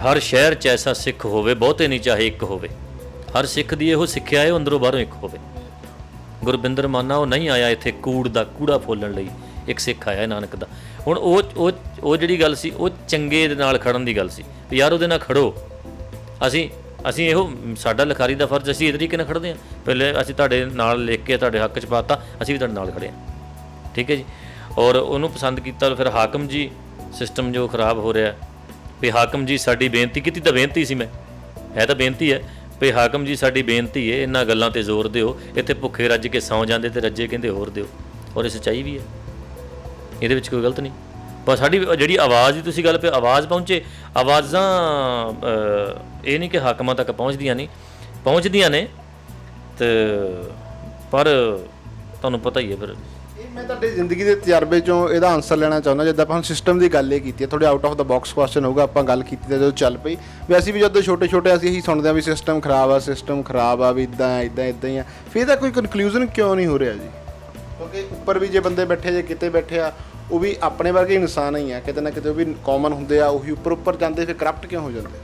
ਹਰ ਸ਼ਹਿਰ 'ਚ ਐਸਾ ਸਿੱਖ ਹੋਵੇ, ਬਹੁਤੇ ਨਹੀਂ ਚਾਹੇ ਇੱਕ ਹੋਵੇ, ਹਰ ਸਿੱਖ ਦੀ ਇਹੋ ਸਿੱਖਿਆ ਹੈ ਅੰਦਰੋਂ ਬਾਹਰੋਂ ਇੱਕ ਹੋਵੇ। ਗੁਰਬਿੰਦਰ ਮਾਨਾ ਉਹ ਨਹੀਂ ਆਇਆ ਇੱਥੇ ਕੂੜ ਦਾ ਕੂੜਾ ਫੋਲਣ ਲਈ, ਇੱਕ ਸਿੱਖ ਆਇਆ ਨਾਨਕ ਦਾ। ਹੁਣ ਉਹ ਜਿਹੜੀ ਗੱਲ ਸੀ ਉਹ ਚੰਗੇ ਦੇ ਨਾਲ ਖੜਨ ਦੀ ਗੱਲ ਸੀ ਵੀ ਯਾਰ ਉਹਦੇ ਨਾਲ ਖੜੋ। ਅਸੀਂ ਇਹੋ ਸਾਡਾ ਲਿਖਾਰੀ ਦਾ ਫਰਜ਼, ਅਸੀਂ ਇਸ ਤਰੀਕੇ ਨਾਲ ਖੜਦੇ ਹਾਂ। ਪਹਿਲੇ ਅਸੀਂ ਤੁਹਾਡੇ ਨਾਲ ਲਿਖ ਕੇ ਤੁਹਾਡੇ ਹੱਕ 'ਚ ਪਾਤਾ, ਅਸੀਂ ਵੀ ਤੁਹਾਡੇ ਨਾਲ ਖੜ੍ਹੇ ਹਾਂ। ਠੀਕ ਹੈ ਜੀ। ਔਰ ਉਹਨੂੰ ਪਸੰਦ ਕੀਤਾ। ਫਿਰ ਹਾਕਮ ਜੀ ਸਿਸਟਮ ਜੋ ਖਰਾਬ ਹੋ ਰਿਹਾ ਵੀ ਹਾਕਮ ਜੀ ਸਾਡੀ ਬੇਨਤੀ ਕੀਤੀ, ਤਾਂ ਬੇਨਤੀ ਸੀ ਮੈਂ, ਹੈ ਤਾਂ ਬੇਨਤੀ ਹੈ ਵੀ ਹਾਕਮ ਜੀ ਸਾਡੀ ਬੇਨਤੀ ਹੈ ਇਹਨਾਂ ਗੱਲਾਂ 'ਤੇ ਜ਼ੋਰ ਦਿਓ। ਇੱਥੇ ਭੁੱਖੇ ਰੱਜ ਕੇ ਸੌਂ ਜਾਂਦੇ ਅਤੇ ਰੱਜੇ ਕਹਿੰਦੇ ਹੋਰ ਦਿਓ। ਔਰ ਇਹ ਸੱਚਾਈ ਵੀ ਹੈ, ਇਹਦੇ ਵਿੱਚ ਕੋਈ ਗਲਤ ਨਹੀਂ। ਪਰ ਸਾਡੀ ਜਿਹੜੀ ਆਵਾਜ਼ ਦੀ ਤੁਸੀਂ ਗੱਲ ਪਈ, ਆਵਾਜ਼ ਪਹੁੰਚੇ, ਆਵਾਜ਼ਾਂ ਇਹ ਨਹੀਂ ਕਿ ਹਾਕਮਾਂ ਤੱਕ ਪਹੁੰਚਦੀਆਂ ਨਹੀਂ, ਪਹੁੰਚਦੀਆਂ ਨੇ, ਅਤੇ ਪਰ ਤੁਹਾਨੂੰ ਪਤਾ ਹੀ ਹੈ ਫਿਰ। ਇਹ ਮੈਂ ਤੁਹਾਡੀ ਜ਼ਿੰਦਗੀ ਦੇ ਤਜਰਬੇ 'ਚੋਂ ਇਹਦਾ ਆਨਸਰ ਲੈਣਾ ਚਾਹੁੰਦਾ। ਜਿੱਦਾਂ ਆਪਾਂ ਹੁਣ ਸਿਸਟਮ ਦੀ ਗੱਲ ਇਹ ਕੀਤੀ ਹੈ, ਥੋੜ੍ਹੇ out of the box question ਹੋਊਗਾ। ਆਪਾਂ ਗੱਲ ਕੀਤੀ ਤਾਂ ਜਦੋਂ ਚੱਲ ਪਈ ਵੀ ਅਸੀਂ ਵੀ ਜਦੋਂ ਛੋਟੇ ਛੋਟੇ ਅਸੀਂ ਇਹੀ ਸੁਣਦੇ ਹਾਂ ਵੀ ਸਿਸਟਮ ਖਰਾਬ ਆ, ਸਿਸਟਮ ਖਰਾਬ ਆ, ਵੀ ਇੱਦਾਂ ਹੀ ਆ। ਫਿਰ ਇਹਦਾ ਕੋਈ ਕਨਕਲੂਜ਼ਨ ਕਿਉਂ ਨਹੀਂ ਹੋ ਰਿਹਾ ਜੀ? ਕਿਉਂਕਿ ਉੱਪਰ ਵੀ ਜੇ ਬੰਦੇ ਬੈਠੇ, ਜੇ ਕਿਤੇ ਬੈਠੇ ਆ, ਉਹ ਵੀ ਆਪਣੇ ਵਰਗੇ ਇਨਸਾਨ ਹੀ ਆ, ਕਿਤੇ ਨਾ ਕਿਤੇ ਉਹ ਵੀ ਕਾਮਨ ਹੁੰਦੇ ਆ, ਉਹੀ ਉੱਪਰ ਜਾਂਦੇ, ਫਿਰ ਕਰਪਟ ਕਿਉਂ ਹੋ ਜਾਂਦੇ?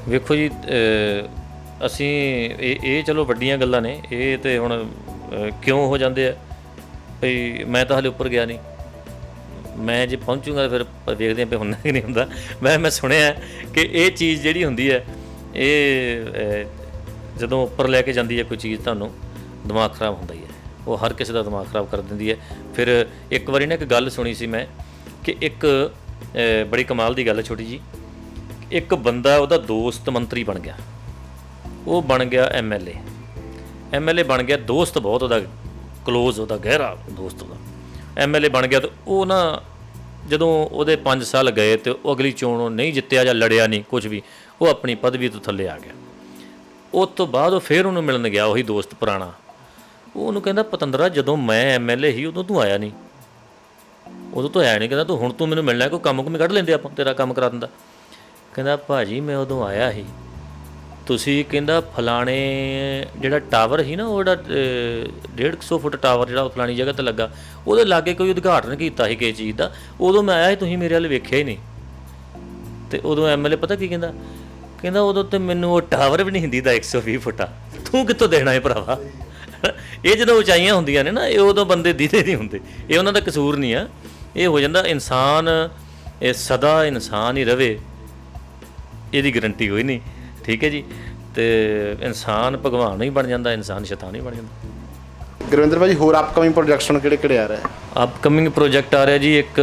ਵੇਖੋ ਜੀ, ਅਸੀਂ ਇਹ ਚਲੋ ਵੱਡੀਆਂ ਗੱਲਾਂ ਨੇ, ਇਹ ਤਾਂ ਹੁਣ ਕਿਉਂ ਹੋ ਜਾਂਦੇ ਆ ਭਈ ਮੈਂ ਤਾਂ ਹਾਲੇ ਉੱਪਰ ਗਿਆ ਨਹੀਂ। ਮੈਂ ਜੇ ਪਹੁੰਚੂਗਾ ਫਿਰ ਵੇਖਦੇ ਹਾਂ ਵੀ ਹੁੰਦਾ ਕਿ ਨਹੀਂ ਹੁੰਦਾ। ਮੈਂ ਸੁਣਿਆ ਕਿ ਇਹ ਚੀਜ਼ ਜਿਹੜੀ ਹੁੰਦੀ ਹੈ, ਇਹ ਜਦੋਂ ਉੱਪਰ ਲੈ ਕੇ ਜਾਂਦੀ ਹੈ ਕੋਈ ਚੀਜ਼, ਤੁਹਾਨੂੰ ਦਿਮਾਗ ਖਰਾਬ ਹੁੰਦਾ ਹੀ ਹੈ। ਉਹ ਹਰ ਕਿਸੇ ਦਾ ਦਿਮਾਗ ਖਰਾਬ ਕਰ ਦਿੰਦੀ ਹੈ। ਫਿਰ ਇੱਕ ਵਾਰੀ ਨਾ ਇੱਕ ਗੱਲ ਸੁਣੀ ਸੀ ਮੈਂ ਕਿ ਇੱਕ ਬੜੀ ਕਮਾਲ ਦੀ ਗੱਲ ਹੈ, ਛੋਟੀ ਜੀ। ਇੱਕ ਬੰਦਾ, ਉਹਦਾ ਦੋਸਤ ਮੰਤਰੀ ਬਣ ਗਿਆ, ਉਹ ਬਣ ਗਿਆ ਐਮਐਲਏ ਬਣ ਗਿਆ, ਦੋਸਤ ਬਹੁਤ ਉਹਦਾ ਕਲੋਜ਼, ਉਹਦਾ ਗਹਿਰਾ ਦੋਸਤ ਉਹਦਾ ਐਮਐਲਏ ਬਣ ਗਿਆ। ਅਤੇ ਉਹ ਨਾ ਜਦੋਂ ਉਹਦੇ 5 ਸਾਲ ਗਏ ਅਤੇ ਉਹ ਅਗਲੀ ਚੋਣ ਉਹ ਨਹੀਂ ਜਿੱਤਿਆ ਜਾਂ ਲੜਿਆ ਨਹੀਂ ਕੁਝ ਵੀ, ਉਹ ਆਪਣੀ ਪਦਵੀ ਤੋਂ ਥੱਲੇ ਆ ਗਿਆ। ਉਸ ਤੋਂ ਬਾਅਦ ਉਹ ਫਿਰ ਉਹਨੂੰ ਮਿਲਣ ਗਿਆ, ਉਹੀ ਦੋਸਤ ਪੁਰਾਣਾ। ਉਹ ਉਹਨੂੰ ਕਹਿੰਦਾ ਪਤੰਦਰਾ ਜਦੋਂ ਮੈਂ ਐਮਐਲਏ ਸੀ ਉਦੋਂ ਤੂੰ ਆਇਆ ਨਹੀਂ, ਉਦੋਂ ਤੋਂ ਆਇਆ ਨਹੀਂ। ਕਹਿੰਦਾ ਹੁਣ ਤੂੰ ਮੈਨੂੰ ਮਿਲਣਾ, ਕੋਈ ਕੰਮ ਕੱਢ ਲੈਂਦੇ ਆਪਾਂ, ਤੇਰਾ ਕੰਮ ਕਰਾ ਦਿੰਦਾ। ਕਹਿੰਦਾ ਭਾਜੀ ਮੈਂ ਉਦੋਂ ਆਇਆ ਸੀ, ਤੁਸੀਂ ਕਹਿੰਦਾ ਫਲਾਣੇ ਜਿਹੜਾ ਟਾਵਰ ਸੀ ਨਾ, ਉਹ ਜਿਹੜਾ 150 ਫੁੱਟ ਟਾਵਰ ਜਿਹੜਾ ਉਹ ਫਲਾਣੀ ਜਗ੍ਹਾ 'ਤੇ ਲੱਗਾ, ਉਹਦੇ ਲਾਗੇ ਕੋਈ ਉਦਘਾਟਨ ਕੀਤਾ ਸੀ ਕਿਸੇ ਚੀਜ਼ ਦਾ, ਉਦੋਂ ਮੈਂ ਆਇਆ ਸੀ, ਤੁਸੀਂ ਮੇਰੇ ਵੱਲ ਵੇਖਿਆ ਹੀ ਨਹੀਂ। ਅਤੇ ਉਦੋਂ ਐਮਐਲਏ ਪਤਾ ਕੀ ਕਹਿੰਦਾ ਉਦੋਂ ਤਾਂ ਮੈਨੂੰ ਉਹ ਟਾਵਰ ਵੀ ਨਹੀਂ ਹੁੰਦੀ ਦਾ 120 ਫੁੱਟਾ, ਤੂੰ ਕਿੱਥੋਂ ਦੇਖਣਾ ਹੈ ਭਰਾਵਾ। ਇਹ ਜਦੋਂ ਉਚਾਈਆਂ ਹੁੰਦੀਆਂ ਨੇ ਨਾ, ਇਹ ਉਦੋਂ ਬੰਦੇ ਦਿਖਦੇ ਨਹੀਂ ਹੁੰਦੇ। ਇਹ ਉਹਨਾਂ ਦਾ ਕਸੂਰ ਨਹੀਂ ਆ, ਇਹ ਹੋ ਜਾਂਦਾ ਇਨਸਾਨ, ਇਹ ਸਦਾ ਇਨਸਾਨ ਹੀ ਰਵੇ, ਇਹਦੀ ਗਰੰਟੀ ਕੋਈ ਨਹੀਂ। ਠੀਕ ਹੈ ਜੀ। ਅਤੇ ਇਨਸਾਨ ਭਗਵਾਨ ਹੀ ਬਣ ਜਾਂਦਾ, ਇਨਸਾਨ ਸ਼ੈਤਾਨ ਹੀ ਬਣ ਜਾਂਦਾ। ਗੁਰਵਿੰਦਰ ਭਾਜੀ, ਹੋਰ ਅਪਕਮਿੰਗ ਪ੍ਰੋਜੈਕਸ਼ਨ ਕਿਹੜੇ ਆ ਰਹੇ? ਅਪਕਮਿੰਗ ਪ੍ਰੋਜੈਕਟ ਆ ਰਿਹਾ ਜੀ, ਇੱਕ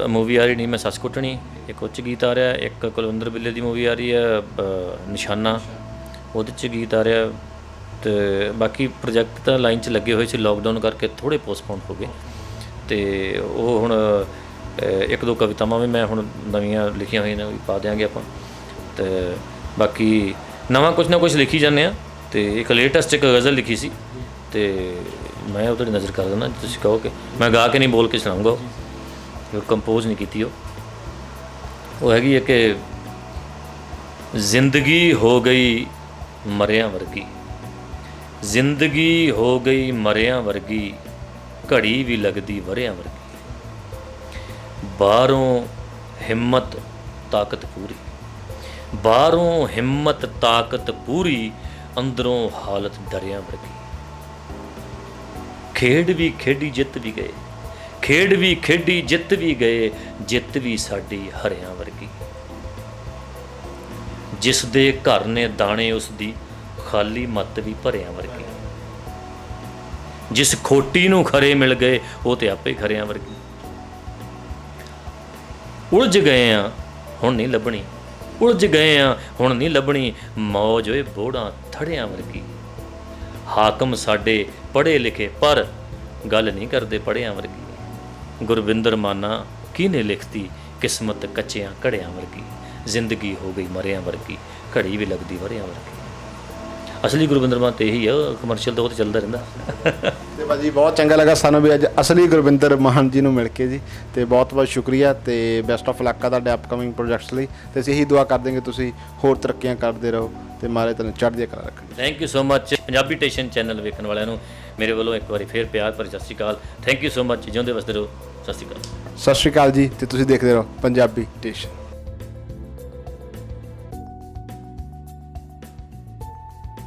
ਮੂਵੀ ਆ ਰਹੀ ਨਹੀਂ ਮੈਂ ਸੱਸ ਕੁੱਟਣੀ, ਇੱਕ ਉਹ 'ਚ ਗੀਤ ਆ ਰਿਹਾ, ਇੱਕ ਕੁਲਵਿੰਦਰ ਬਿੱਲੇ ਦੀ ਮੂਵੀ ਆ ਰਹੀ ਹੈ ਨਿਸ਼ਾਨਾ, ਉਹਦੇ 'ਚ ਗੀਤ ਆ ਰਿਹਾ। ਅਤੇ ਬਾਕੀ ਪ੍ਰੋਜੈਕਟ ਤਾਂ ਲਾਈਨ 'ਚ ਲੱਗੇ ਹੋਏ ਸੀ, ਲੋਕਡਾਊਨ ਕਰਕੇ ਥੋੜ੍ਹੇ ਪੋਸਟਪੋਨ ਹੋ ਗਏ। ਅਤੇ ਉਹ ਹੁਣ ਇੱਕ ਦੋ ਕਵਿਤਾਵਾਂ ਵੀ ਮੈਂ ਹੁਣ ਨਵੀਆਂ ਲਿਖੀਆਂ ਹੋਈਆਂ ਨੇ, ਉਹ ਵੀ ਪਾ ਦਿਆਂਗੇ ਆਪਾਂ। ਅਤੇ ਬਾਕੀ ਨਵਾਂ ਕੁਛ ਨਾ ਕੁਛ ਲਿਖੀ ਜਾਂਦੇ ਹਾਂ। ਅਤੇ ਇੱਕ ਲੇਟੈਸਟ ਇੱਕ ਗਜ਼ਲ ਲਿਖੀ ਸੀ, ਅਤੇ ਮੈਂ ਉਹਦੇ ਨਜ਼ਰ ਕਰ ਦਿੰਦਾ, ਤੁਸੀਂ ਕਹੋ ਕਿ ਮੈਂ ਗਾ ਕੇ ਨਹੀਂ ਬੋਲ ਕੇ ਸੁਣਾਊਂਗਾ, ਉਹ ਕੰਪੋਜ਼ ਨਹੀਂ ਕੀਤੀ। ਉਹ ਹੈਗੀ ਹੈ ਕਿ ਜ਼ਿੰਦਗੀ ਹੋ ਗਈ ਮਰਿਆਂ ਵਰਗੀ, ਜ਼ਿੰਦਗੀ ਹੋ ਗਈ ਮਰਿਆਂ ਵਰਗੀ, ਘੜੀ ਵੀ ਲੱਗਦੀ ਵਰਿਆਂ ਵਰਗੀ। ਬਾਹਰੋਂ ਹਿੰਮਤ ਤਾਕਤ ਪੂਰੀ, ਬਾਹਰੋਂ ਹਿੰਮਤ ਤਾਕਤ ਪੂਰੀ, ਅੰਦਰੋਂ ਹਾਲਤ ਡਰਿਆਂ ਵਰਗੀ। ਖੇਡ ਵੀ ਖੇਡੀ ਜਿੱਤ ਵੀ ਗਏ, ਖੇਡ ਵੀ ਖੇਡੀ ਜਿੱਤ ਵੀ ਗਏ, ਜਿੱਤ ਵੀ ਸਾਡੀ ਹਰਿਆਂ ਵਰਗੀ। ਜਿਸ ਦੇ ਘਰ ਨੇ ਦਾਣੇ ਉਸ ਦੀ ਖਾਲੀ ਮੱਤ ਵੀ ਭਰਿਆਂ ਵਰਗੀ। ਜਿਸ ਖੋਟੀ ਨੂੰ ਖਰੇ ਮਿਲ ਗਏ ਉਹ ਤੇ ਆਪੇ ਖਰਿਆਂ ਵਰਗੀ। ਉਲਝ ਗਏ ਆ ਹੁਣ ਨਹੀਂ ਲੱਭਣੀ, ਉਲਝ ਗਏ ਆ ਹੁਣ ਨਹੀਂ ਲੱਭਣੀ, ਮੌਜ ਓਏ ਬੋੜਾਂ ਥੜਿਆਂ ਵਰਗੀ। ਹਾਕਮ ਸਾਡੇ ਪੜ੍ਹੇ ਲਿਖੇ ਪਰ ਗੱਲ ਨਹੀਂ ਕਰਦੇ ਪੜ੍ਹਿਆਂ ਵਰਗੀ। ਗੁਰਵਿੰਦਰ ਮਾਨਾ ਕਿਹਨੇ ਲਿਖਤੀ ਕਿਸਮਤ ਕੱਚਿਆਂ ਘੜਿਆਂ ਵਰਗੀ। ਜ਼ਿੰਦਗੀ ਹੋ ਗਈ ਮਰਿਆਂ ਵਰਗੀ, ਘੜੀ ਵੀ ਲੱਗਦੀ ਵਰਿਆਂ ਵਰਗੀ। ਅਸਲੀ ਗੁਰਵਿੰਦਰ ਮਾਨ ਤੇ ਇਹੀ ਆ, ਕਮਰਸ਼ੀਅਲ ਤਾਂ ਉਹ ਤਾਂ ਚੱਲਦਾ ਰਹਿੰਦਾ। ਤੇ ਭਾਜੀ ਬਹੁਤ ਚੰਗਾ ਲੱਗਾ ਸਾਨੂੰ ਵੀ ਅੱਜ ਅਸਲੀ ਗੁਰਵਿੰਦਰ ਮਾਨ ਜੀ ਨੂੰ ਮਿਲ ਕੇ ਜੀ, ਤੇ ਬਹੁਤ ਬਹੁਤ ਸ਼ੁਕਰੀਆ ਤੇ ਬੈਸਟ ਆਫ ਲੱਕ ਆ ਤੁਹਾਡੇ ਅਪਕਮਿੰਗ ਪ੍ਰੋਜੈਕਟਸ ਲਈ। ਤੇ ਅਸੀਂ ਇਹੀ ਦੁਆ ਕਰਦੇ ਹਾਂ ਕਿ ਤੁਸੀਂ ਹੋਰ ਤਰੱਕੀਆਂ ਕਰਦੇ ਰਹੋ ਤੇ ਮਾਰੇ ਤੁਹਾਨੂੰ ਚੜ੍ਹਦੀਆਂ ਕਲਾ ਰੱਖਣ। Thank you so much. Punjabi station channel ਵੇਖਣ ਵਾਲਿਆਂ ਨੂੰ ਮੇਰੇ ਵੱਲੋਂ ਇੱਕ ਵਾਰੀ ਫੇਰ ਪਿਆਰ ਭਰੀ ਸਤਿ ਸ਼੍ਰੀ ਅਕਾਲ। ਥੈਂਕ ਯੂ ਸੋ ਮੱਚ। ਜਿਉਂਦੇ ਵਸਦੇ ਰਹੋ। ਸਤਿ ਸ਼੍ਰੀ ਅਕਾਲ। ਸਤਿ ਸ਼੍ਰੀ ਅਕਾਲ ਜੀ, ਤੇ ਤੁਸੀਂ ਦੇਖਦੇ ਰਹੋ ਪੰਜਾਬੀ ਟੇਸ਼ਨ।